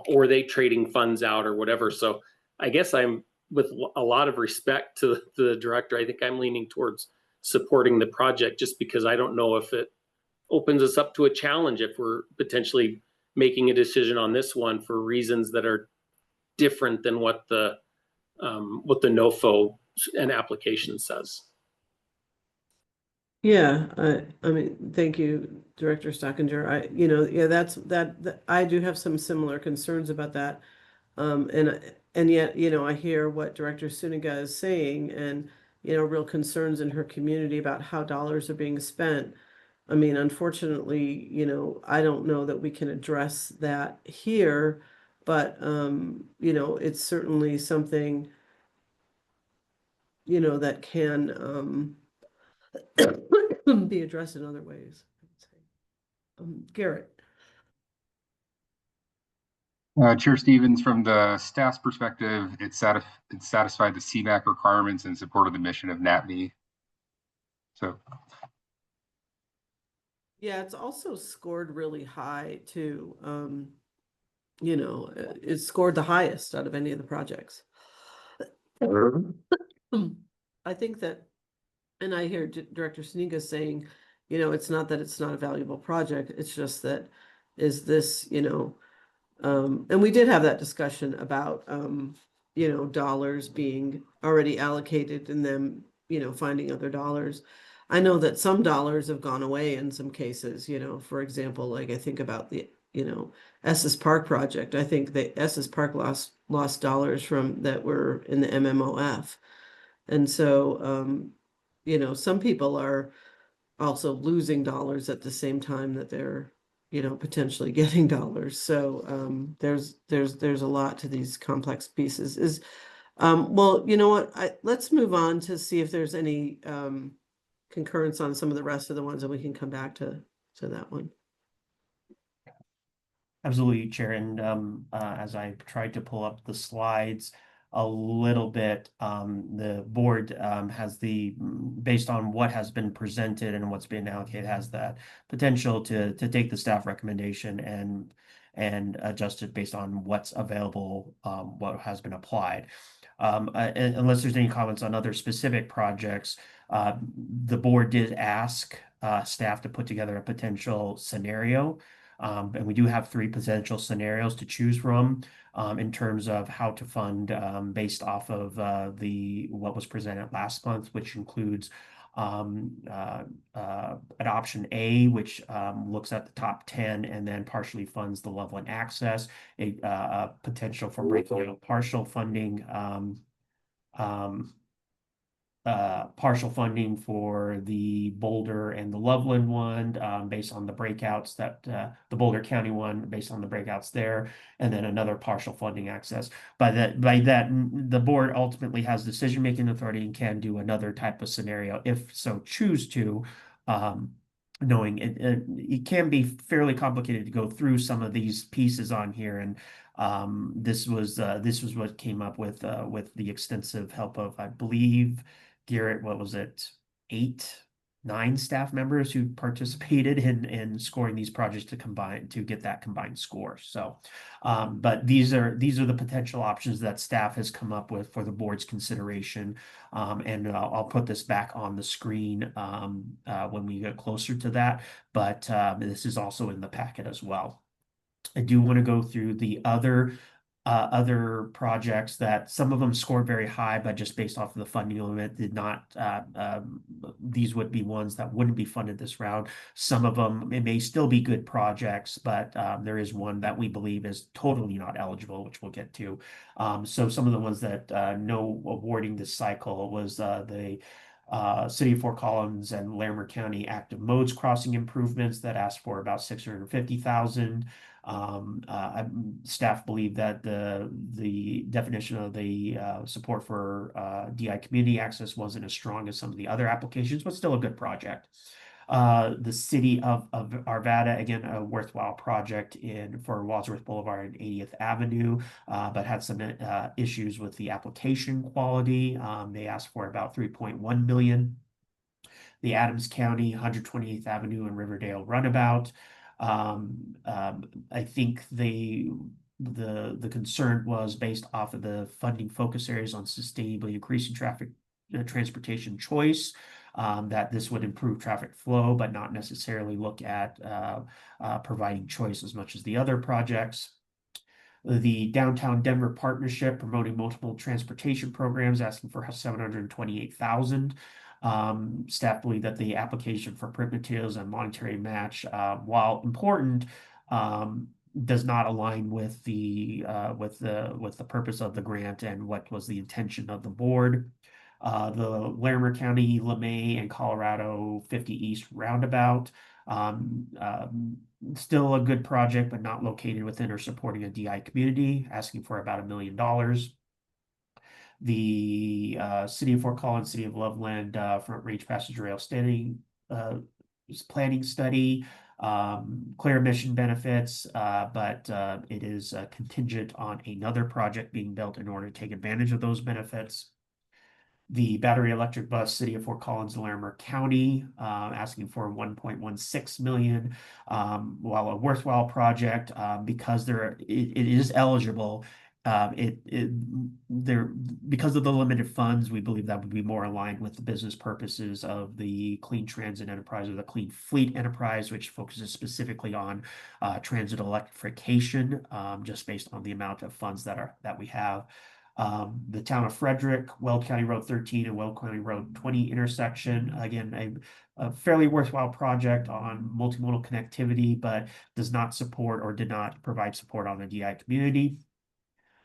or they trading funds out or whatever. So I guess I'm, with a lot of respect to the director, I think I'm leaning towards supporting the project just because I don't know if it opens us up to a challenge if we're potentially making a decision on this one for reasons that are different than what the NOFO and application says. Yeah, I mean, thank you, Director Stockinger. That I do have some similar concerns about that. And yet, I hear what Director Suniga is saying and, real concerns in her community about how dollars are being spent. I mean, unfortunately, I don't know that we can address that here, but, it's certainly something, that can, be addressed in other ways. Garrett. Chair Stevens, from the staff's perspective, it's satisfied the CMAQ requirements in support of the mission of NAAPME. So, Yeah, it's also scored really high too. You know, it scored the highest out of any of the projects. I think that, and I hear Director Sneega saying, you know, it's not that it's not a valuable project, it's just that, is this, you know, and we did have that discussion about, you know, dollars being already allocated and them, you know, finding other dollars. I know that some dollars have gone away in some cases, you know, for example, like I think about the, you know, Estes Park project. I think the Estes Park lost dollars from that were in the MMOF. And so, you know, some people are also losing dollars at the same time that they're, you know, potentially getting dollars. So there's a lot to these complex pieces. Well, you know what? Let's move on to see if there's any concurrence on some of the rest of the ones, and we can come back to that one. Absolutely, Chair. And as I tried to pull up the slides a little bit, the board has based on what has been presented and what's been allocated, has that potential to take the staff recommendation and adjust it based on what's available, what has been applied. Unless there's any comments on other specific projects, the board did ask staff to put together a potential scenario. And we do have 3 potential scenarios to choose from in terms of how to fund based off of what was presented last month, which includes an option A, which looks at the top 10 and then partially funds the level and access, a potential for breaking out partial funding partial funding for the Boulder and the Loveland one, based on the breakouts that the Boulder County one, based on the breakouts there, and then another partial funding access. By that, the board ultimately has decision-making authority and can do another type of scenario if so choose to. Knowing it can be fairly complicated to go through some of these pieces on here, and this was what came up with the extensive help of, I believe, Garrett, what was it, 9 staff members who participated in scoring these projects to get that combined score. So, but these are the potential options that staff has come up with for the board's consideration. And I'll put this back on the screen when we get closer to that. But this is also in the packet as well. I do want to go through the other projects that some of them scored very high, but just based off of the funding limit did not, these would be ones that wouldn't be funded this round. Some of them, it may still be good projects, but there is one that we believe is totally not eligible, which we'll get to. So some of the ones that no awarding this cycle was the City of Fort Collins and Larimer County active modes crossing improvements that asked for about $650,000. Staff believe that the definition of the support for DI community access wasn't as strong as some of the other applications, but still a good project. The city of Arvada, again, a worthwhile project for Wadsworth Boulevard and 80th Avenue, but had some issues with the application quality. They asked for about $3.1 million. The Adams County 128th Avenue and Riverdale Runabout. I think the concern was based off of the funding focus areas on sustainably increasing traffic transportation choice, that this would improve traffic flow, but not necessarily look at providing choice as much as the other projects. The Downtown Denver Partnership promoting multiple transportation programs, asking for $728,000. Staff believe that the application for print materials and monetary match, while important, does not align with the purpose of the grant and what was the intention of the board. The Larimer County, LeMay, and Colorado 50 East Roundabout. Still a good project, but not located within or supporting a DI community, asking for about $1 million. The City of Fort Collins, City of Loveland Front Range Passenger Rail planning study, clear emission benefits, but it is contingent on another project being built in order to take advantage of those benefits. The battery electric bus, City of Fort Collins, Larimer County, asking for 1.16 million. While a worthwhile project, because it is eligible, because of the limited funds, we believe that would be more aligned with the business purposes of the Clean Transit Enterprise or the Clean Fleet Enterprise, which focuses specifically on transit electrification, just based on the amount of funds that we have. The town of Frederick, Weld County Road 13 and Weld County Road 20 intersection. Again, a fairly worthwhile project on multimodal connectivity, but does not support or did not provide support on the DI community.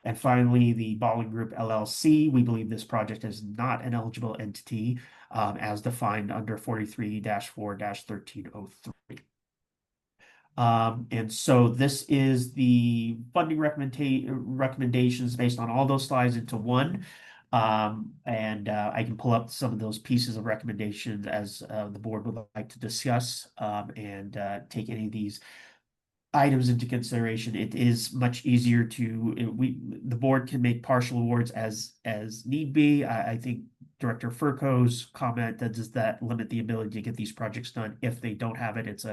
And finally, the Balling Group LLC. We believe this project is not an eligible entity as defined under 43-4-1303. And so this is the funding recommendations based on all those slides into one. I can pull up some of those pieces of recommendations as the board would like to discuss and take any of these items into consideration. It is much easier the board can make partial awards as need be. I think Director Furco's comment that does that limit the ability to get these projects done if they don't have it. It's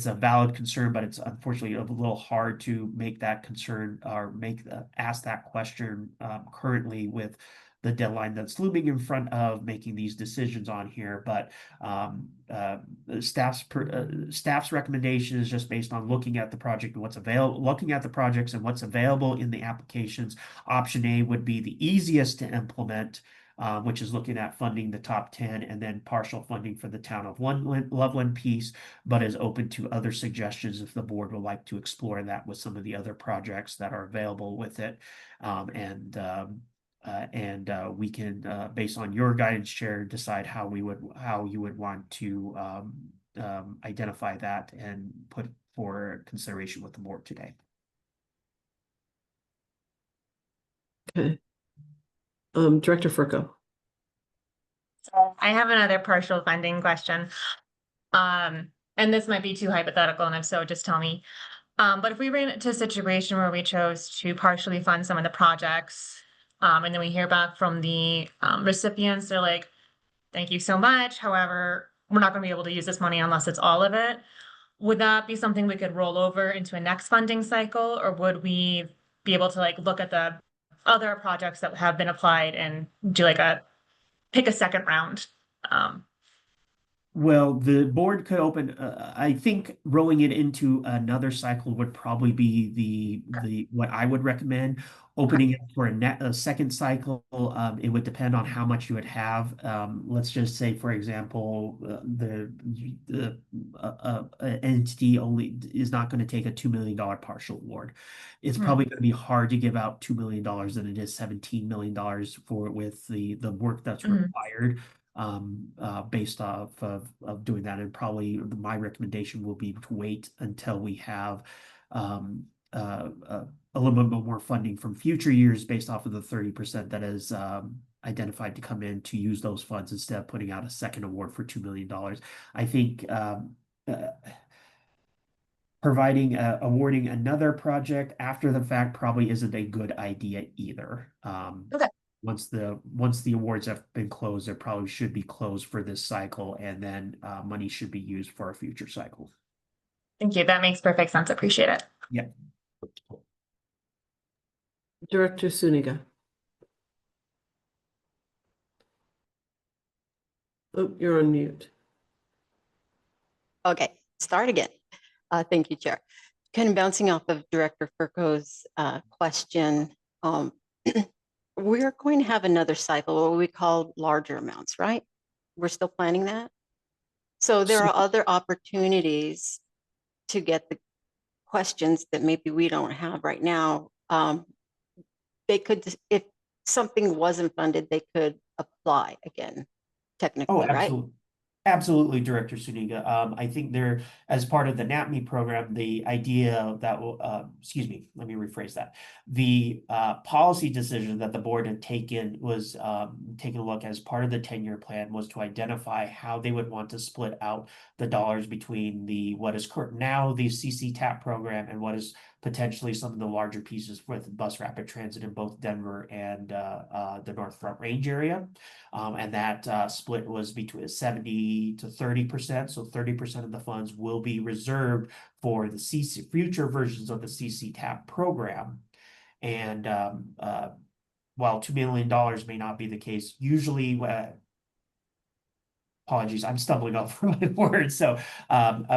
a valid concern, but it's unfortunately a little hard to make that concern or ask that question currently with the deadline that's looming in front of making these decisions on here. But staff's recommendation is just based on looking at the project and what's available, looking at the projects and what's available in the applications. Option A would be the easiest to implement, which is looking at funding the top 10 and then partial funding for the town of Loveland piece, but is open to other suggestions if the board would like to explore that with some of the other projects that are available with it. We can, based on your guidance, Chair, decide how you would want to identify that and put for consideration with the board today. Okay. Director Furco. So I have another partial funding question. And this might be too hypothetical, and if so, just tell me. But if we ran into a situation where we chose to partially fund some of the projects, and then we hear back from the recipients, they're like, thank you so much. However, we're not going to be able to use this money unless it's all of it. Would that be something we could roll over into a next funding cycle, or would we be able to look at the other projects that have been applied and do pick a second round? Well, the board could open, I think rolling it into another cycle would probably be what I would recommend. Opening it for a second cycle, it would depend on how much you would have. Let's just say, for example, the entity only is not going to take a $2 million partial award. It's probably going to be hard to give out $2 million than it is $17 million with the work that's required. Based off of doing that, and probably my recommendation will be to wait until we have a little bit more funding from future years based off of the 30% that is identified to come in to use those funds instead of putting out a second award for $2 million. I think awarding another project after the fact probably isn't a good idea either. Okay. Once the awards have been closed, they probably should be closed for this cycle, and then money should be used for a future cycle. Thank you. That makes perfect sense. Appreciate it. Yep. Director Suniga. Oh, you're on mute. Okay, start again. Thank you, Chair. Kind of bouncing off of Director Furco's question, we're going to have another cycle, what we call larger amounts, right? We're still planning that. So there are other opportunities to get the questions that maybe we don't have right now. They could, if something wasn't funded, they could apply again, technically, right? Absolutely, Director Suniga. I think there, as part of the NAAPME program, the idea that will, excuse me, let me rephrase that. The policy decision that the board had taken was taking a look as part of the 10-year plan was to identify how they would want to split out the dollars between the what is now the CC TAP program and what is potentially some of the larger pieces with bus rapid transit in both Denver and the North Front Range area. And that split was between 70 to 30%. So 30% of the funds will be reserved for the CC future versions of the CC TAP program. And while $2 million may not be the case, usually apologies, I'm stumbling over my words. So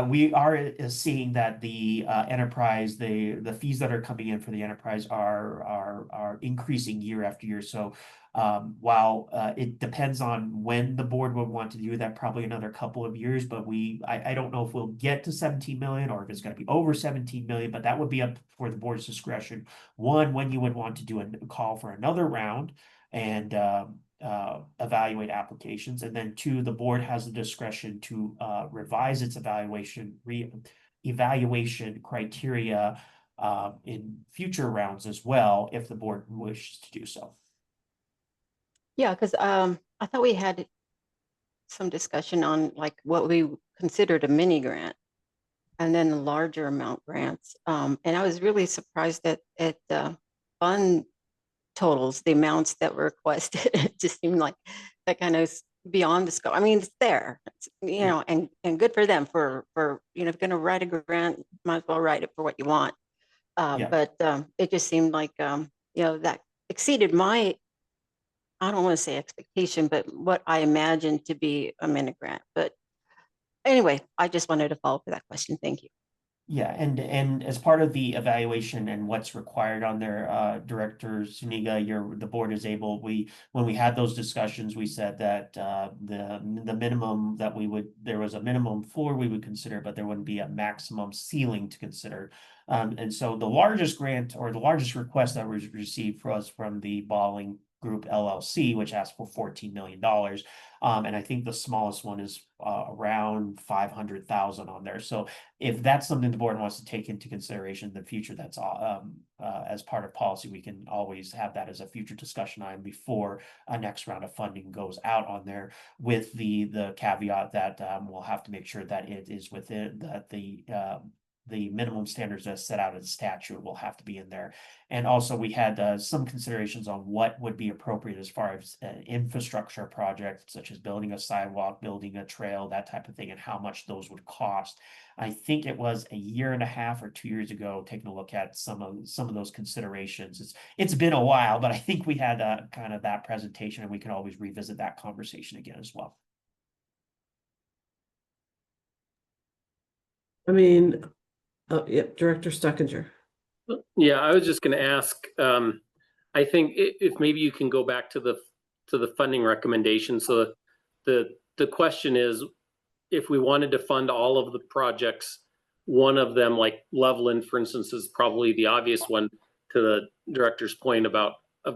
we are seeing that the enterprise, the fees that are coming in for the enterprise are increasing year after year. So while it depends on when the board would want to do that, probably another couple of years, but I don't know if we'll get to 17 million or if it's going to be over 17 million, but that would be up for the board's discretion. One, when you would want to do a call for another round and evaluate applications, and then two, the board has the discretion to revise its evaluation criteria in future rounds as well, if the board wishes to do so. Yeah, because I thought we had some discussion on like what we considered a mini grant and then the larger amount grants. And I was really surprised at the fund totals, the amounts that were requested. It just seemed like that kind of beyond the scope. I mean, it's there, you know, and good for them for you know, if you're going to write a grant, might as well write it for what you want. Yeah. But it just seemed like, you know, that exceeded my, I don't want to say expectation, but what I imagined to be a mini grant. But anyway, I just wanted to follow up with that question. Thank you. Yeah, and as part of the evaluation and what's required on there, Director Suniga, the board is able, when we had those discussions, we said that the minimum that there was a minimum floor we would consider, but there wouldn't be a maximum ceiling to consider. And so the largest grant or the largest request that was received for us from the Balling Group LLC, which asked for $14 million. And I think the smallest one is around 500,000 on there. So if that's something the board wants to take into consideration in the future, that's as part of policy, we can always have that as a future discussion item before a next round of funding goes out on there, with the caveat that we'll have to make sure that it is within that the minimum standards that set out in statute will have to be in there. And also we had some considerations on what would be appropriate as far as infrastructure projects, such as building a sidewalk, building a trail, that type of thing, and how much those would cost. I think it was a year and a half or 2 years ago, taking a look at some of those considerations. It's been a while, but I think we had kind of that presentation, and we can always revisit that conversation again as well. I mean, oh, yep, Director Stuckinger. Yeah, I was just going to ask. I think if maybe you can go back to the funding recommendation. So the question is, if we wanted to fund all of the projects, one of them, like Loveland, for instance, is probably the obvious one. To the director's point about a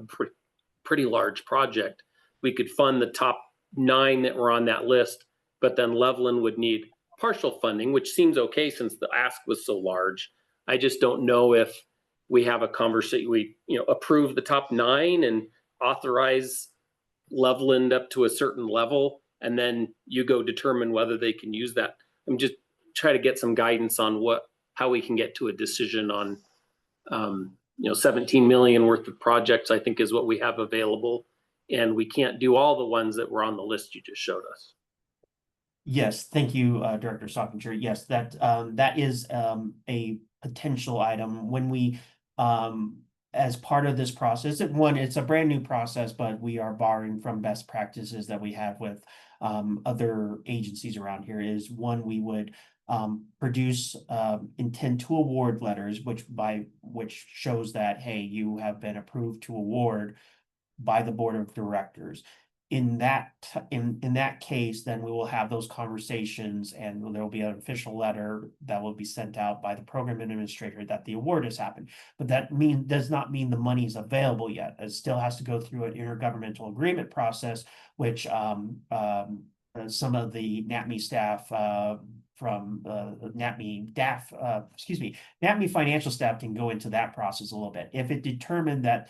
pretty large project, we could fund the top 9 that were on that list, but then Loveland would need partial funding, which seems okay since the ask was so large. I just don't know if we have a conversation, we approve the top 9 and authorize Loveland up to a certain level, and then you go determine whether they can use that. I'm just trying to get some guidance on how we can get to a decision on 17 million worth of projects, I think, is what we have available, and we can't do all the ones that were on the list you just showed us. Yes, thank you, Director Stockinger. Yes, that is a potential item when we, as part of this process. It's a brand new process, but we are borrowing from best practices that we have with other agencies around here. Is one, we would produce intent to award letters, which shows that, hey, you have been approved to award by the board of directors. In that case, then we will have those conversations, and there will be an official letter that will be sent out by the program administrator that the award has happened. But that does not mean the money is available yet. It still has to go through an intergovernmental agreement process, which some of the NAAPME staff from NAAPME DAF, NAAPME financial staff can go into that process a little bit. If it determined that,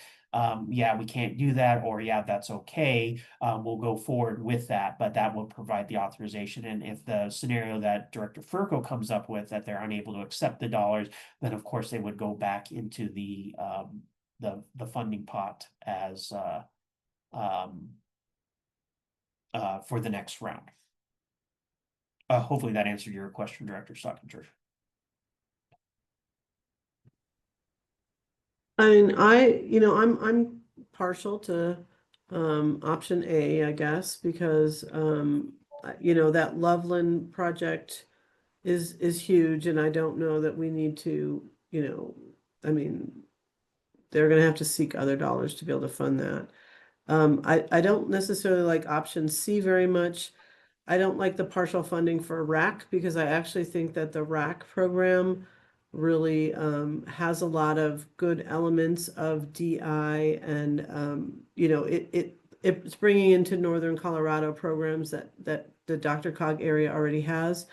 yeah, we can't do that, or yeah, that's okay, we'll go forward with that, but that will provide the authorization. And if the scenario that Director Furco comes up with, that they're unable to accept the dollars, then of course they would go back into the funding pot as for the next round. Hopefully that answered your question, Director Stockinger. I mean, I'm partial to option A, I guess, because that Loveland project is huge, and I don't know that we need to, I mean, they're gonna have to seek other dollars to be able to fund that. I don't necessarily like option C very much. I don't like the partial funding for RAC because I actually think that the RAC program really has a lot of good elements of DI, and it's bringing into Northern Colorado programs that the DRCOG area already has.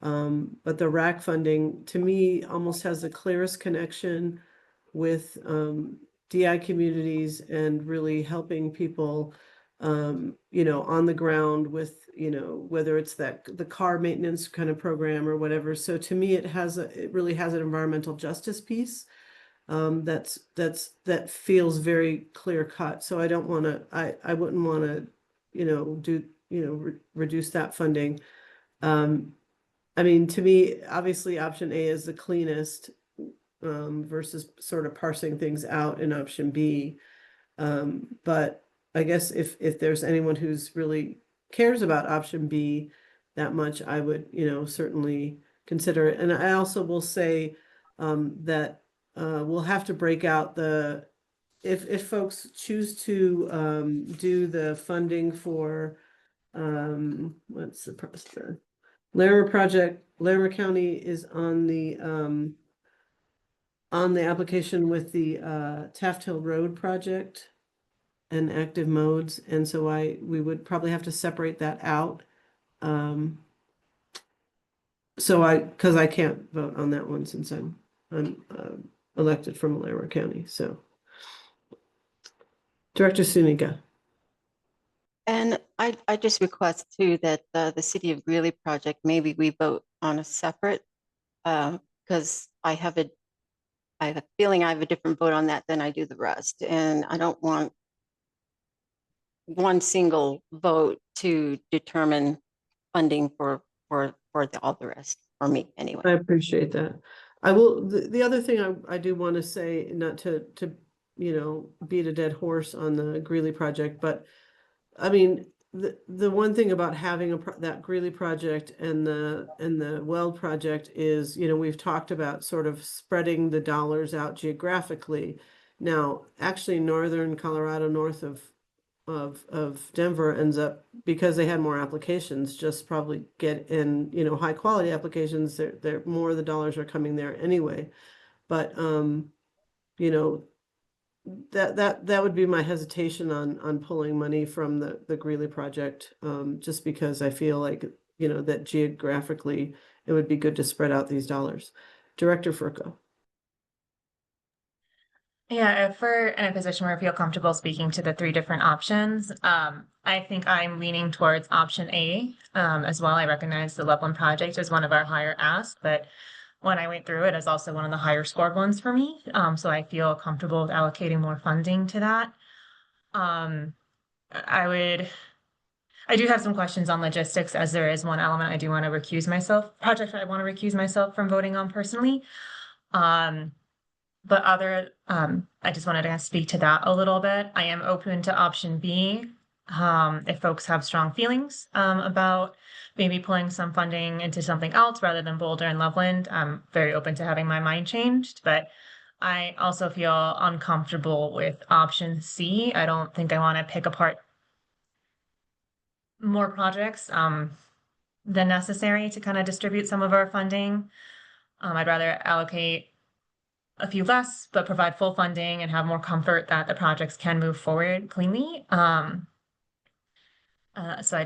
But the RAC funding, to me, almost has the clearest connection with DI communities and really helping people, on the ground with, whether it's the car maintenance kind of program or whatever. So to me, it really has an environmental justice piece that feels very clear cut. So I don't want to, I wouldn't want to, reduce that funding. I mean, to me, obviously, option A is the cleanest versus sort of parsing things out in option B. But I guess if there's anyone who's really cares about option B that much, I would, certainly consider it. And I also will say that we'll have to break out if folks choose to do the funding for what's the Larimer project. Larimer County is on the application with the Taft Hill Road project and active modes, and so we would probably have to separate that out. Because I can't vote on that one since I'm elected from Larimer County. So, Director Suniga. And I just request too that the City of Greeley project, maybe we vote on a separate, because I have a feeling I have a different vote on that than I do the rest. And I don't want one single vote to determine funding for all the rest, for me anyway. I appreciate that. I will, the other thing I do want to say, not to beat a dead horse on the Greeley project, but I mean, the one thing about having that Greeley project and the Weld project is, we've talked about sort of spreading the dollars out geographically. Now, actually, Northern Colorado, north of Denver, ends up, because they had more applications, just probably get in, high quality applications. They're more of the dollars are coming there anyway. But that would be my hesitation on pulling money from the Greeley project, just because I feel like, that geographically it would be good to spread out these dollars. Director Furco. Yeah, if we're in a position where I feel comfortable speaking to the three different options, I think I'm leaning towards option A as well. I recognize the Loveland project is one of our higher asks, but when I went through it, it's also one of the higher scored ones for me. So I feel comfortable with allocating more funding to that. I do have some questions on logistics, as there is one element I do want to recuse myself, project I want to recuse myself from voting on personally. But I just wanted to speak to that a little bit. I am open to option B. If folks have strong feelings about maybe pulling some funding into something else rather than Boulder and Loveland, I'm very open to having my mind changed. But I also feel uncomfortable with option C. I don't think I want to pick apart more projects than necessary to kind of distribute some of our funding. I'd rather allocate a few less, but provide full funding and have more comfort that the projects can move forward cleanly. So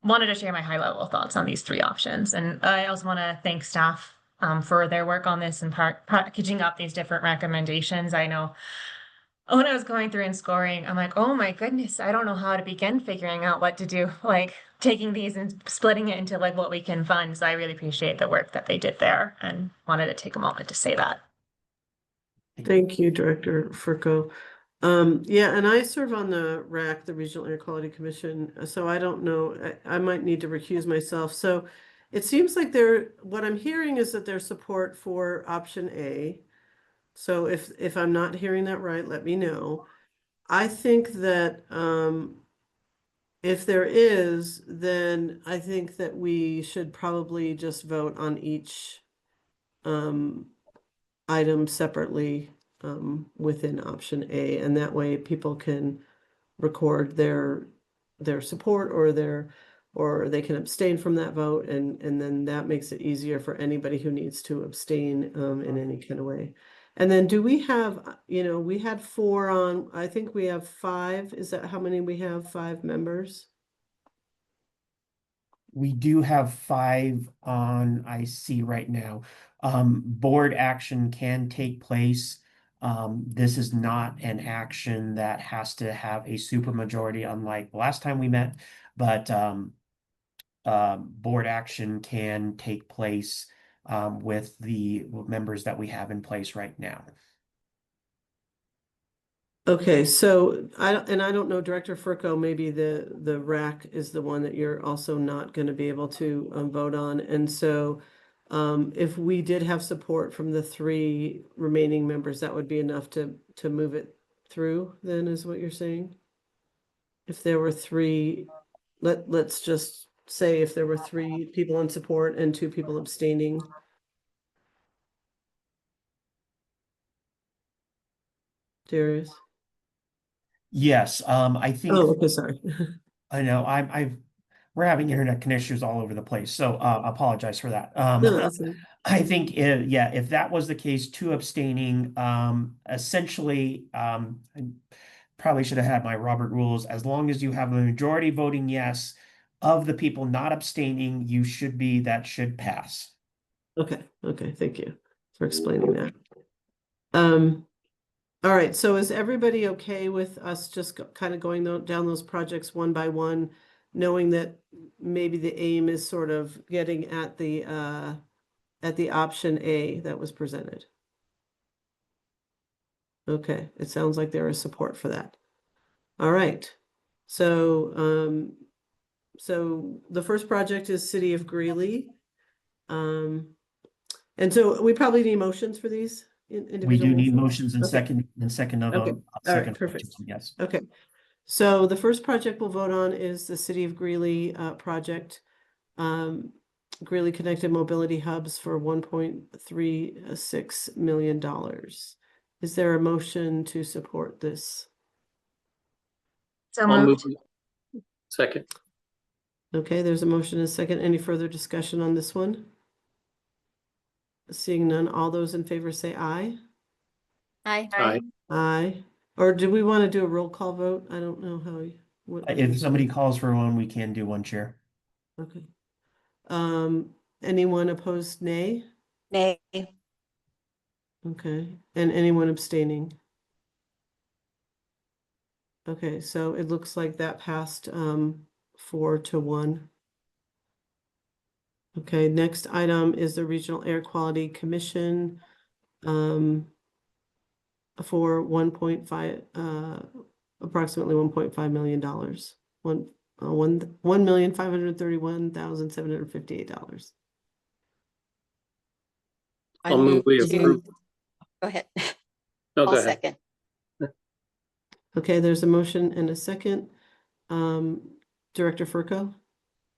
wanted to share my high level thoughts on these three options. And I also want to thank staff for their work on this and packaging up these different recommendations. I know when I was going through and scoring, I'm like, oh my goodness, I don't know how to begin figuring out what to do, like taking these and splitting it into like what we can fund. So I really appreciate the work that they did there and wanted to take a moment to say that. Thank you, Director Furco. Yeah, and I serve on the RAC, the Regional Air Quality Commission, so I don't know, I might need to recuse myself. So it seems like what I'm hearing is that there's support for option A. So if I'm not hearing that right, let me know. I think that if there is, then I think that we should probably just vote on each item separately within option A, and that way people can record their support or they can abstain from that vote, and then that makes it easier for anybody who needs to abstain in any kind of way. And then do we have, we had 4 on, I think we have 5. Is that how many we have? 5 members? We do have 5 on, I see right now. Board action can take place. This is not an action that has to have a supermajority, unlike the last time we met, but board action can take place with the members that we have in place right now. Okay, so I don't know, Director Furco, maybe the RAC is the one that you're also not going to be able to vote on. And so if we did have support from the 3 remaining members, that would be enough to move it through, then, is what you're saying? If there were 3, let's just say if there were 3 people in support and 2 people abstaining. Darius? Yes, I think. Oh, okay, sorry. I know we're having internet connections all over the place, so apologize for that. No, that's it. I think if that was the case, 2 abstaining, essentially, I probably should have had my Robert rules. As long as you have a majority voting yes of the people not abstaining, that should pass. Okay, thank you for explaining that. All right, so is everybody okay with us just kind of going down those projects one by one, knowing that maybe the aim is sort of getting at the option A that was presented? Okay, it sounds like there is support for that. All right, so so the first project is City of Greeley. And so we probably need motions for these individual. We do need motions and Okay. second of Okay. them. All right, perfect. Yes. Okay, so the first project we'll vote on is the City of Greeley project. Greeley Connected Mobility Hubs for $1.36 million. Is there a motion to support this? So I'll move. moved. Second. Okay, there's a motion and a second. Any further discussion on this one? Seeing none, all those in favor say aye. Aye. Aye. Aye. Or do we want to do a roll call vote? I don't know how. If somebody calls for one, we can do one, Chair. Okay. Anyone opposed, nay? Nay. Okay, and anyone abstaining? Okay, so it looks like that passed 4-1. Okay, next item is the Regional Air Quality Commission for approximately $1.5 million. $1,531,758. I I'll move we to- approve. Go ahead. No, go I'll ahead. second. Okay, there's a motion and a second. Director Furco?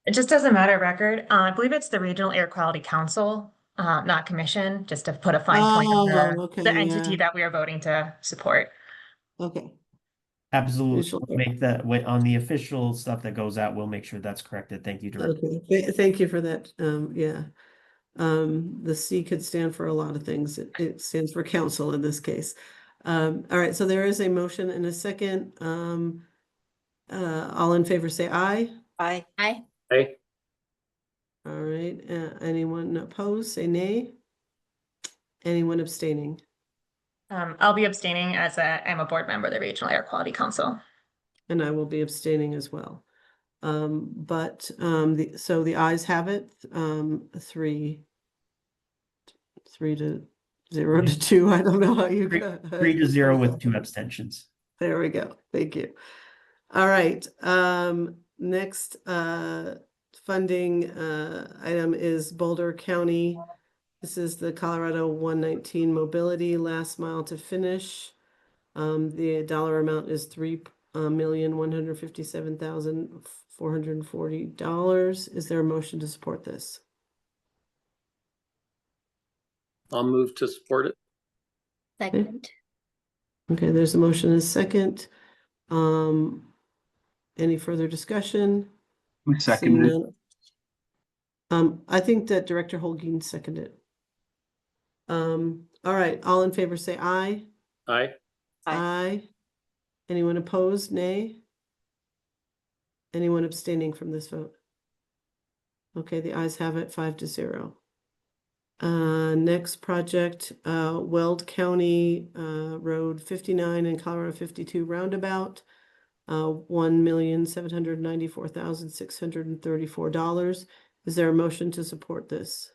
It just doesn't matter record. I believe it's the Regional Air Quality Council, not commission, just to put a fine point on okay, the entity yeah. that we are voting to support. Okay, Absolutely. Visual- We'll make that on the official stuff that goes out. We'll make sure that's corrected. Thank you, Director. okay, thank you for that. Yeah. The C could stand for a lot of things. It stands for council in this case. All right, so there is a motion and a second. All in favor say aye. Aye. Aye. Aye. All right, anyone opposed, say nay. Anyone abstaining? I'll be abstaining as I'm a board member of the Regional Air Quality Council. And I will be abstaining as well. So the ayes have it, 3 to 0 to 2. I don't know how you got. 3 to 0 with 2 abstentions. There we go. Thank you. All right. Next funding item is Boulder County. This is the Colorado 119 mobility last mile to finish. The dollar amount is $3,157,440. Is there a motion to support this? I'll move to support it. Second. Okay, there's a motion and a second. Any further discussion? Who seconded it? Seeing none. I think that Director Holguin seconded. All right, all in favor say aye. Aye. Aye. Anyone opposed? Nay. Anyone abstaining from this vote? Okay, the ayes have it, 5 to 0. Next project, Weld County Road 59 and Colorado 52 roundabout, $1,794,634. Is there a motion to support this?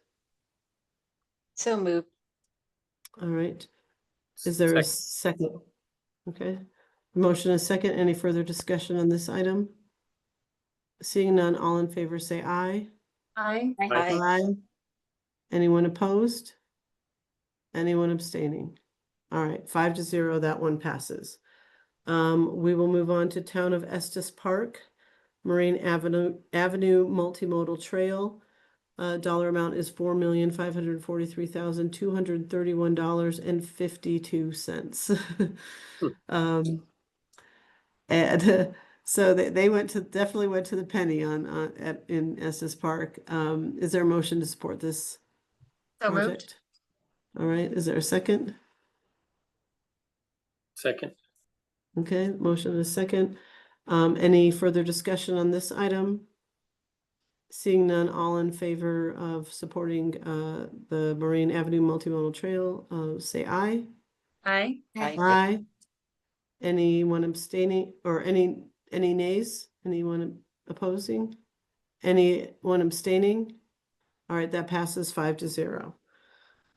So moved. All right. Is there a second? Okay. Motion is second. Any further discussion on this item? Seeing none, all in favor say aye. Aye. Aye. Anyone opposed? Anyone abstaining? All right, 5 to 0, that one passes. We will move on to Town of Estes Park, Marine Avenue Multimodal Trail. Dollar amount is $4,543,231.52. And so they definitely went to the penny in Estes Park. Is there a motion to support this So moved. project? All right, is there a second? Second. Okay, motion and a second. Any further discussion on this item? Seeing none, all in favor of supporting the Marine Avenue Multimodal Trail, say aye. Aye. Aye. Anyone abstaining or any nays? Anyone opposing? Anyone abstaining? All right, that passes 5 to 0.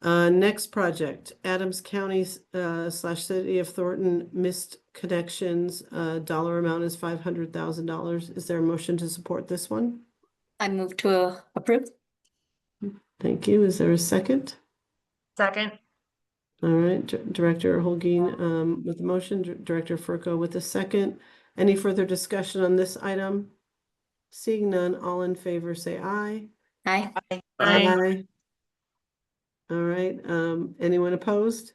Next project, Adams County / City of Thornton missed connections. Dollar amount is $500,000. Is there a motion to support this one? I move to approve. Thank you. Is there a second? Second. All right, Director Holguin with the motion, Director Furco with the second. Any further discussion on this item? Seeing none, all in favor say aye. Aye. Aye. All right, anyone opposed?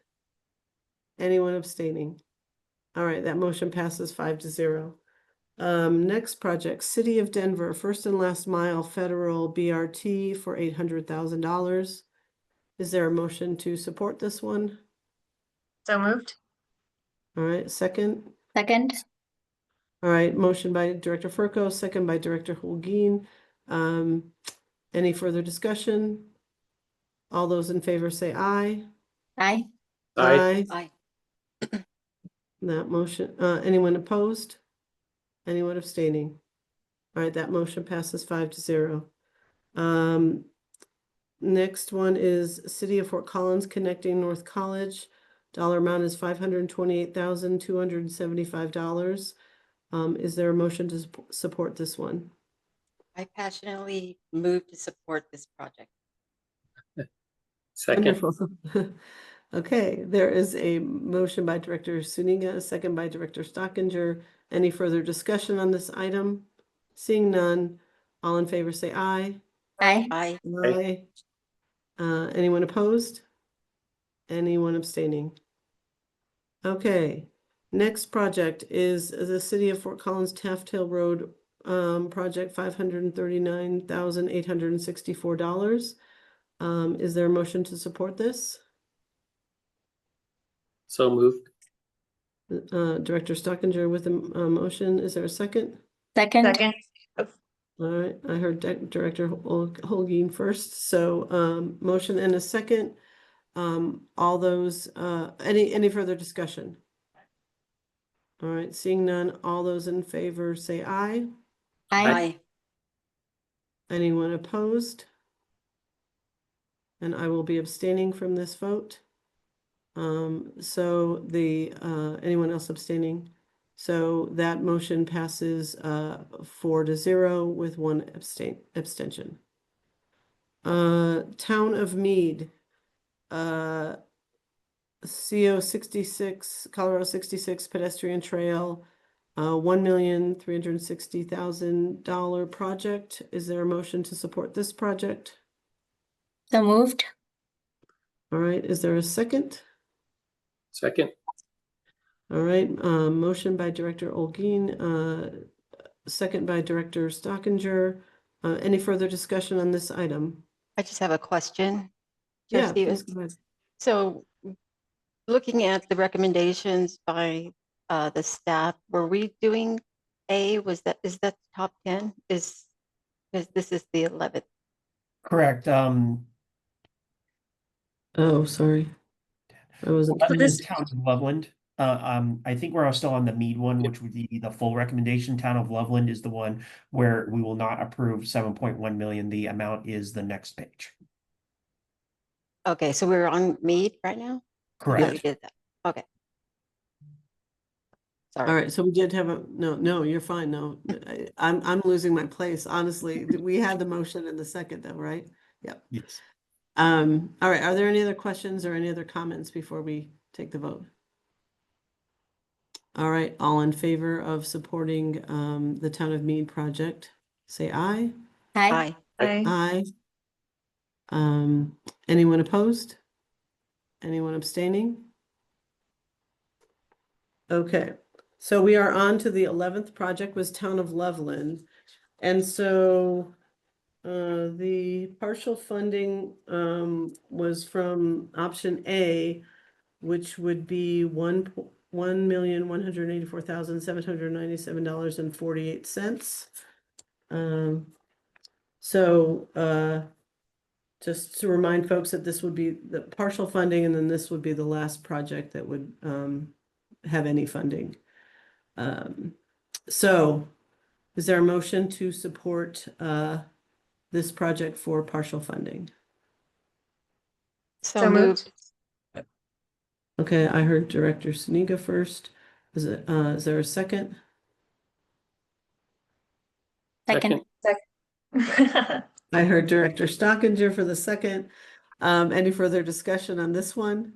Anyone abstaining? All right, that motion passes 5 to 0. Next project, City of Denver, first and last mile federal BRT for $800,000. Is there a motion to support this one? So moved. All right, second. Second. All right, motion by Director Furco, second by Director Holguin. Any further discussion? All those in favor say aye. Aye. Aye. Aye. That motion, anyone opposed? Anyone abstaining? All right, that motion passes 5 to 0. Next one is City of Fort Collins connecting North College. Dollar amount is $528,275. Is there a motion to support this one? I passionately move to support this project. Second. Wonderful. Okay, there is a motion by Director Suniga, a second by Director Stockinger. Any further discussion on this item? Seeing none, all in favor say aye. Aye. Aye. Aye. Anyone opposed? Anyone abstaining? Okay, next project is the City of Fort Collins Taft Hill Road project, $539,864. Is there a motion to support this? So moved. Director Stockinger with a motion. Is there a second? Second. Second. All right, I heard Director Holguin first, so motion and a second. All those, any further discussion? All right, seeing none, all those in favor say aye. Aye. Anyone opposed? And I will be abstaining from this vote. So anyone else abstaining? So that motion passes 4-0 with one abstention. Town of Mead, CO 66, Colorado 66 pedestrian trail, $1,360,000 project. Is there a motion to support this project? So moved. All right, is there a second? Second. All right, motion by Director Olguin, second by Director Stockinger. Any further discussion on this item? I just have a question. Chair Yeah, please Stevens. go ahead. So looking at the recommendations by the staff, were we doing A? Is that top 10? Is this is the 11th? Correct. Oh, sorry. I wasn't. Other than this- Town of Loveland, I think we're still on the Mead one, which would be the full recommendation. Town of Loveland is the one where we will not approve 7.1 million. The amount is the next page. Okay, so we're on Mead right now? I thought Correct. we did that. Okay. Sorry. All right, so we did have no, you're fine. No, I'm losing my place. Honestly, we had the motion in the second though, right? Yep. Yes. All right, are there any other questions or any other comments before we take the vote? All right, all in favor of supporting the Town of Mead project, say aye. Aye. Aye. Aye. Anyone opposed? Anyone abstaining? Okay, so we are on to the 11th project, was Town of Loveland. And so the partial funding was from option A, which would be $1,184,797.48. Just to remind folks that this would be the partial funding, and then this would be the last project that would have any funding. So is there a motion to support this project for partial funding? So moved. Okay, I heard Director Suniga first. Is there a second? Second. I heard Director Stockinger for the second. Any further discussion on this one?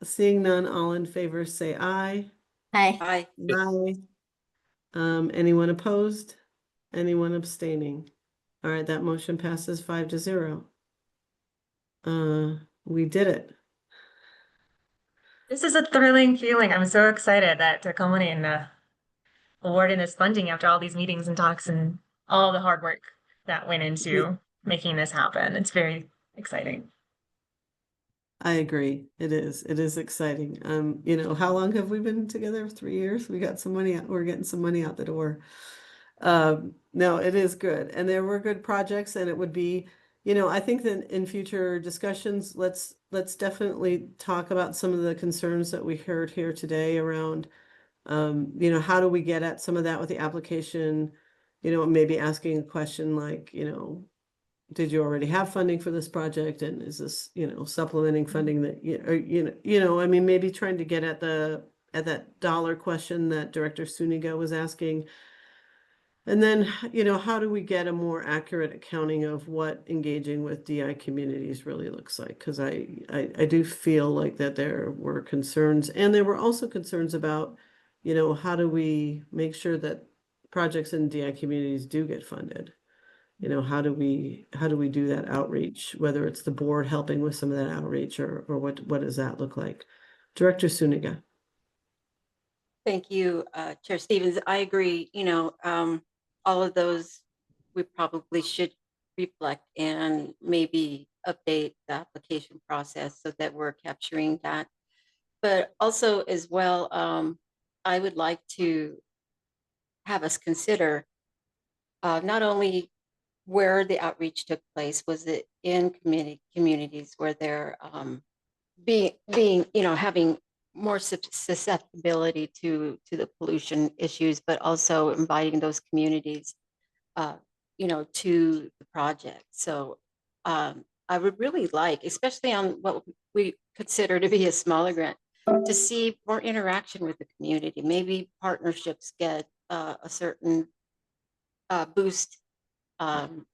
Seeing none, all in favor say aye. Aye. Aye. Aye. Anyone opposed? Anyone abstaining? All right, that motion passes 5-0. We did it. This is a thrilling feeling. I'm so excited that to culminate in awarding this funding after all these meetings and talks and all the hard work that went into making this happen. It's very exciting. I agree. It is exciting. You know, how long have we been together? 3 years? We got some money out. We're getting some money out the door. No, it is good. And there were good projects, and it would be, you know, I think that in future discussions, let's definitely talk about some of the concerns that we heard here today around, you know, how do we get at some of that with the application? You know, maybe asking a question like, you know, did you already have funding for this project? And is this, you know, supplementing funding that, I mean, maybe trying to get at that dollar question that Director Suniga was asking. And then, you know, how do we get a more accurate accounting of what engaging with DI communities really looks like? Because I do feel like that there were concerns, and there were also concerns about, you know, how do we make sure that projects in DI communities do get funded? You know, how do we do that outreach, whether it's the board helping with some of that outreach, or what does that look like? Director Suniga. Thank you, Chair Stevens. I agree, you know, all of those we probably should reflect and maybe update the application process so that we're capturing that. But also as well, I would like to have us consider not only where the outreach took place, was it in communities where they're being, having more susceptibility to the pollution issues, but also inviting those communities, to the project. So I would really like, especially on what we consider to be a smaller grant, to see more interaction with the community. Maybe partnerships get a certain boost, in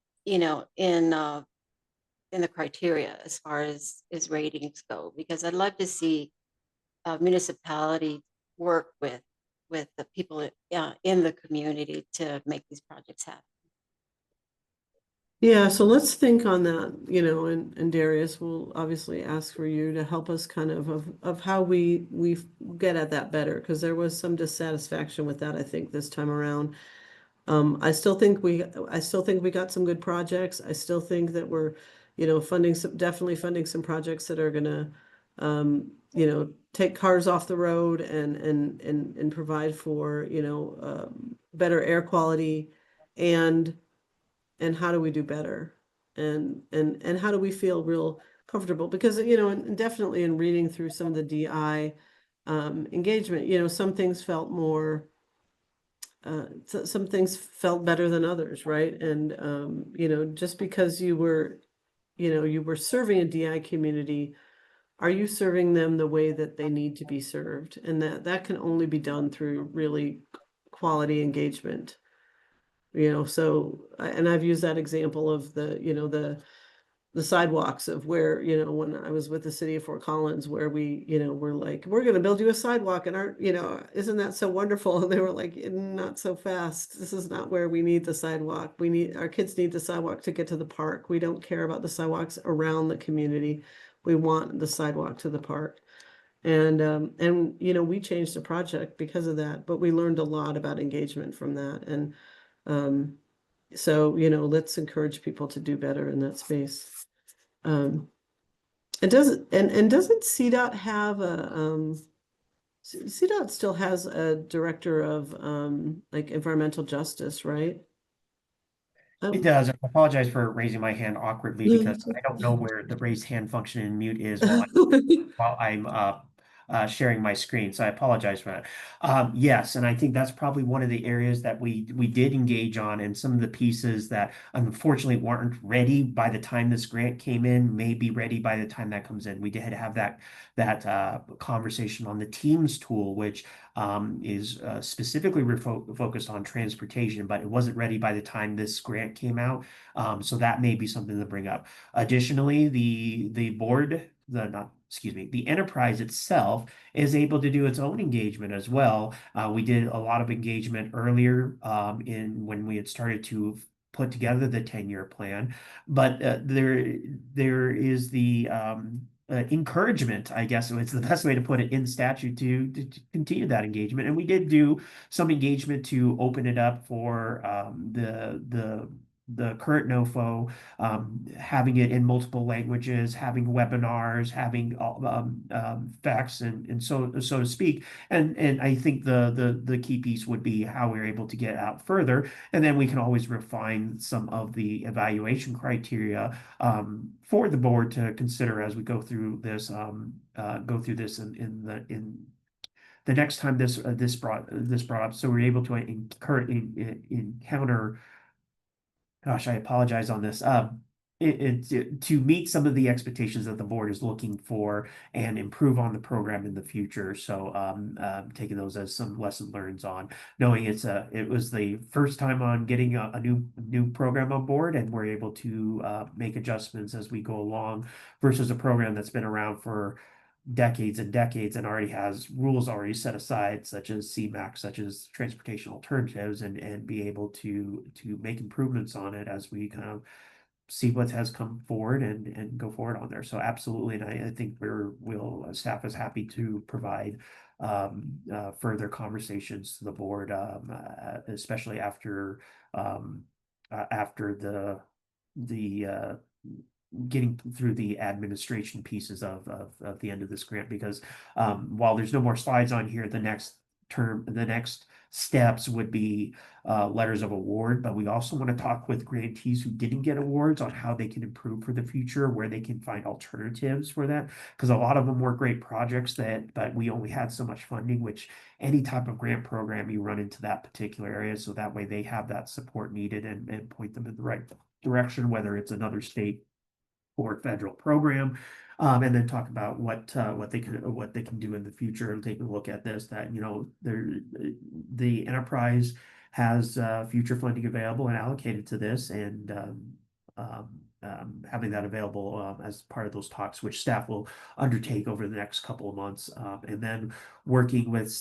the criteria as far as ratings go, because I'd love to see municipality work with the people in the community to make these projects happen. Yeah, so let's think on that, and Darius will obviously ask for you to help us kind of how we get at that better, because there was some dissatisfaction with that, I think, this time around. I still think we got some good projects. I still think that we're, definitely funding some projects that are gonna, take cars off the road and provide for, better air quality, and how do we do better, and how do we feel real comfortable, because, and definitely in reading through some of the DI engagement, some things felt more, some things felt better than others, right? And just because you were serving a DI community, are you serving them the way that they need to be served? And that can only be done through really quality engagement. So, and I've used that example of the sidewalks of where, when I was with the city of Fort Collins, where we, we're like, we're going to build you a sidewalk, and isn't that so wonderful? And they were like, not so fast. This is not where we need the sidewalk. Our kids need the sidewalk to get to the park. We don't care about the sidewalks around the community. We want the sidewalk to the park. And we changed the project because of that, but we learned a lot about engagement from that. And so, let's encourage people to do better in that space. It doesn't, and doesn't CDOT have a, CDOT still has a director of, like environmental justice, right? It does. I apologize for raising my hand awkwardly because I don't know where the raise hand function in mute is while I'm sharing my screen. So I apologize for that. Yes, and I think that's probably one of the areas that we did engage on, and some of the pieces that unfortunately weren't ready by the time this grant came in, may be ready by the time that comes in. We did have that conversation on the Teams tool, which is specifically focused on transportation, but it wasn't ready by the time this grant came out. So that may be something to bring up. Additionally, the board, the enterprise itself is able to do its own engagement as well. We did a lot of engagement earlier in when we had started to put together the 10-year plan, but there is the encouragement, I guess it's the best way to put it, in statute to continue that engagement. And we did do some engagement to open it up for the current NOFO, having it in multiple languages, having webinars, having facts, and so to speak. And I think the key piece would be how we're able to get out further, and then we can always refine some of the evaluation criteria for the board to consider as we go through this. In the next time this brought up, so we're able to encounter. Gosh, I apologize on this. To meet some of the expectations that the board is looking for and improve on the program in the future. So taking those as some lesson learned on knowing it was the first time on getting a new program on board, and we're able to make adjustments as we go along, versus a program that's been around for decades and decades and already has rules already set aside, such as CMAQ, such as transportation alternatives, and be able to make improvements on it as we kind of see what has come forward and go forward on there. So absolutely, and I think staff is happy to provide further conversations to the board, especially after the getting through the administration pieces of the end of this grant, because while there's no more slides on here, the next steps would be letters of award, but we also want to talk with grantees who didn't get awards on how they can improve for the future, where they can find alternatives for that. Because a lot of them were great projects but we only had so much funding, which any type of grant program you run into that particular area. So that way they have that support needed and point them in the right direction, whether it's another state or federal program. And then talk about what they can do in the future, and take a look at this, that, you know, the enterprise has future funding available and allocated to this, and having that available as part of those talks, which staff will undertake over the next couple of months, and then working with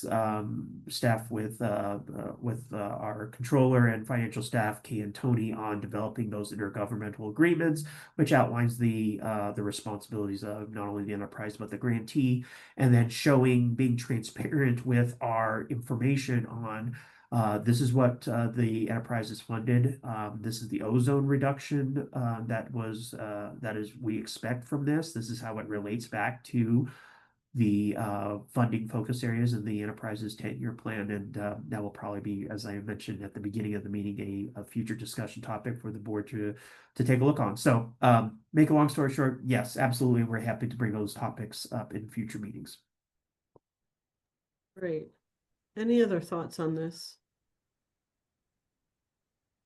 staff with our controller and financial staff, Kay and Tony, on developing those intergovernmental agreements, which outlines the responsibilities of not only the enterprise but the grantee, and then being transparent with our information on this is what the enterprise is funded. This is the ozone reduction that is we expect from this. This is how it relates back to the funding focus areas in the enterprise's 10-year plan, and that will probably be, as I mentioned at the beginning of the meeting, a future discussion topic for the board to take a look on. So, make a long story short, yes, absolutely, we're happy to bring those topics up in future meetings. Great. Any other thoughts on this?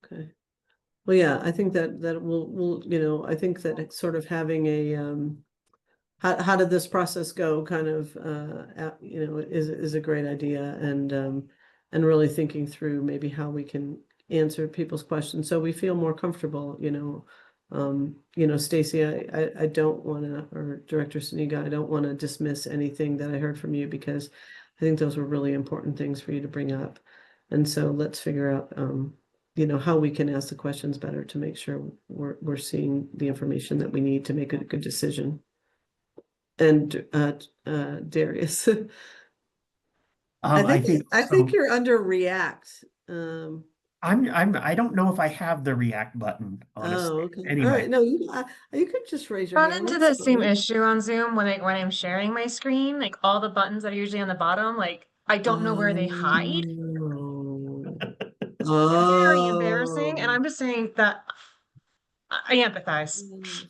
Okay. Well, yeah, I think that we'll you know, I think that it's sort of having a how did this process go kind of you know, is a great idea, and really thinking through maybe how we can answer people's questions so we feel more comfortable, you know, Stacy, I don't want to, or Director Suniga, I don't want to dismiss anything that I heard from you, because I think those were really important things for you to bring up. And so let's figure out you know, how we can ask the questions better to make sure we're seeing the information that we need to make a good decision. And Darius, I think you're under react. I don't know if I have the react button, honestly. Oh, okay. Anyway. All right. No, you could just raise your Run hand. into That's the same fine. issue on Zoom when I'm sharing my screen, like all the buttons that are usually on the bottom, like I don't know where they hide. Very embarrassing. And I'm just saying that I empathize.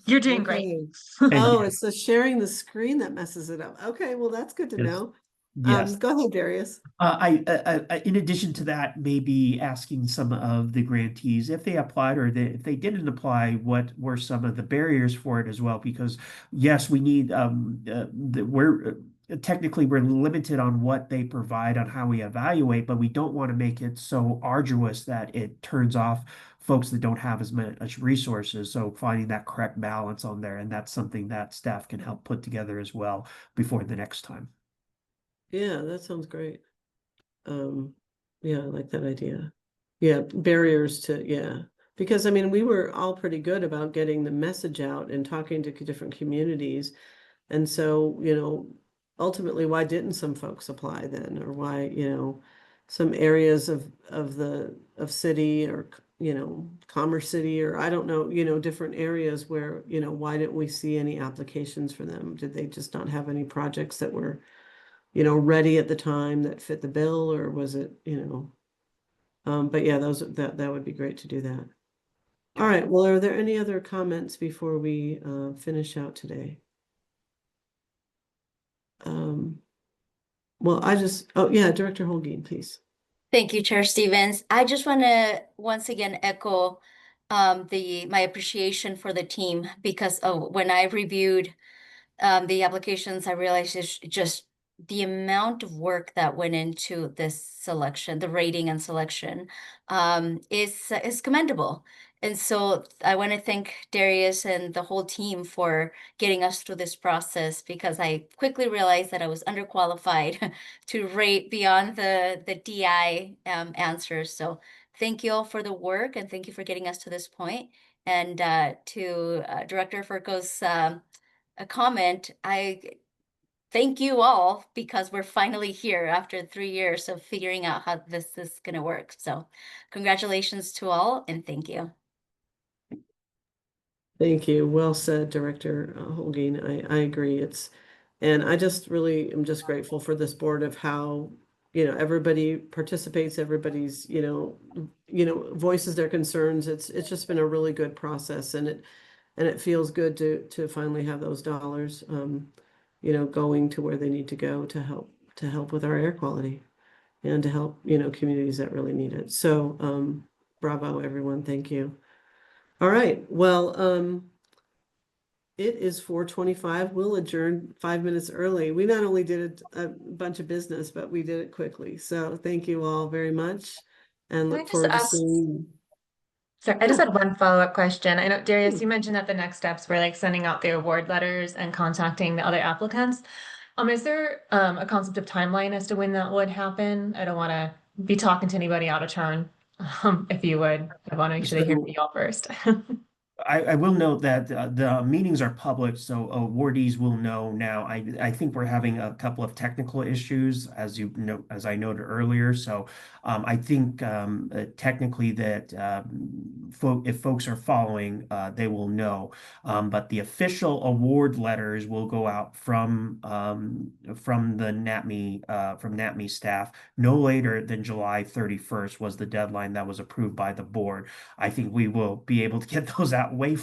You're doing great. Okay. Oh, it's the sharing the screen that messes it up. Okay, well, that's good to Yes. know. Yes. Go ahead, Darius. In addition to that, maybe asking some of the grantees if they applied, or if they didn't apply, what were some of the barriers for it as well? Because yes, we need technically we're limited on what they provide on how we evaluate, but we don't want to make it so arduous that it turns off folks that don't have as much resources. So finding that correct balance on there, and that's something that staff can help put together as well before the next time. Yeah, that sounds great. Yeah, I like that idea. Yeah, barriers to, yeah. Because I mean, we were all pretty good about getting the message out and talking to different communities. And so, you know, ultimately, why didn't some folks apply then? Or why, you know, some areas of city, or, you know, Commerce City, or I don't know, you know, different areas where, you know, why didn't we see any applications for them? Did they just not have any projects that were, you know, ready at the time that fit the bill, or was it, you know, but yeah, that would be great to do that. All right, well, are there any other comments before we finish out today? Well, oh yeah, Director Holguin, please. Thank you, Chair Stevens. I just want to once again echo my appreciation for the team, because when I reviewed the applications, I realized it's just the amount of work that went into this selection, the rating and selection, is commendable. And so I want to thank Darius and the whole team for getting us through this process, because I quickly realized that I was underqualified to rate beyond the DI answers. So thank you all for the work, and thank you for getting us to this point. And to Director Furco's a comment, I thank you all, because we're finally here after 3 years of figuring out how this is going to work. So congratulations to all, and thank you. Thank you. Well said, Director Holguin. I agree. And I just really am just grateful for this board of how everybody participates, everybody's, voices their concerns. It's just been a really good process, and it feels good to finally have those dollars, going to where they need to go to help with our air quality and to help, communities that really need it. So, bravo, everyone. Thank you. All right. Well, it is 4:25. We'll adjourn 5 minutes early. We not only did a bunch of business, but we did it quickly. So thank you all very much, and Can I look just forward to ask- seeing you. Sorry, I just had one follow-up question. I know, Darius, you mentioned that the next steps were like sending out the award letters and contacting the other applicants. Is there a concept of timeline as to when that would happen? I don't want to be talking to anybody out of turn. If you would, I want to make sure they hear So- from you all first. I will note that the meetings are public, so awardees will know now. I think we're having a couple of technical issues, as you know, as I noted earlier. So I think technically that if folks are following, they will know. But the official award letters will go out from the NAAPME staff no later than July 31st was the deadline that was approved by the board. I think we will be able to get those out way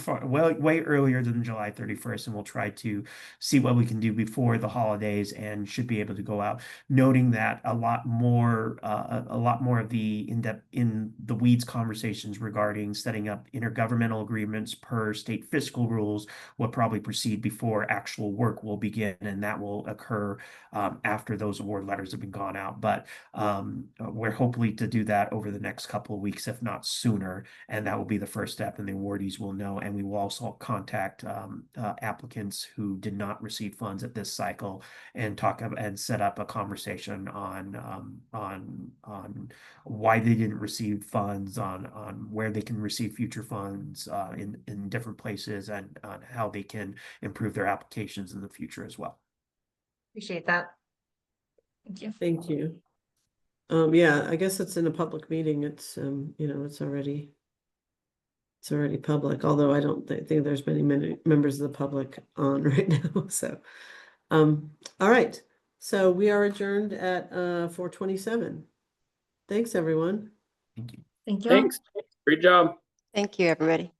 earlier than July 31st, and we'll try to see what we can do before the holidays and should be able to go out, noting that a lot more of the in the weeds conversations regarding setting up intergovernmental agreements per state fiscal rules will probably proceed before actual work will begin, and that will occur after those award letters have been gone out. But we're hopefully to do that over the next couple of weeks, if not sooner, and that will be the first step, and the awardees will know. And we will also contact applicants who did not receive funds at this cycle and and set up a conversation on why they didn't receive funds, on where they can receive future funds in different places, and on how they can improve their applications in the future as well. Appreciate that. Thank you. Thank you. Yeah, I guess it's in a public meeting. It's it's already public, although I don't think there's many members of the public on right now. So, all right. So we are adjourned at 4:27. Thanks, everyone. Thank you. Thank you. Thanks. Great job. Thank you, everybody.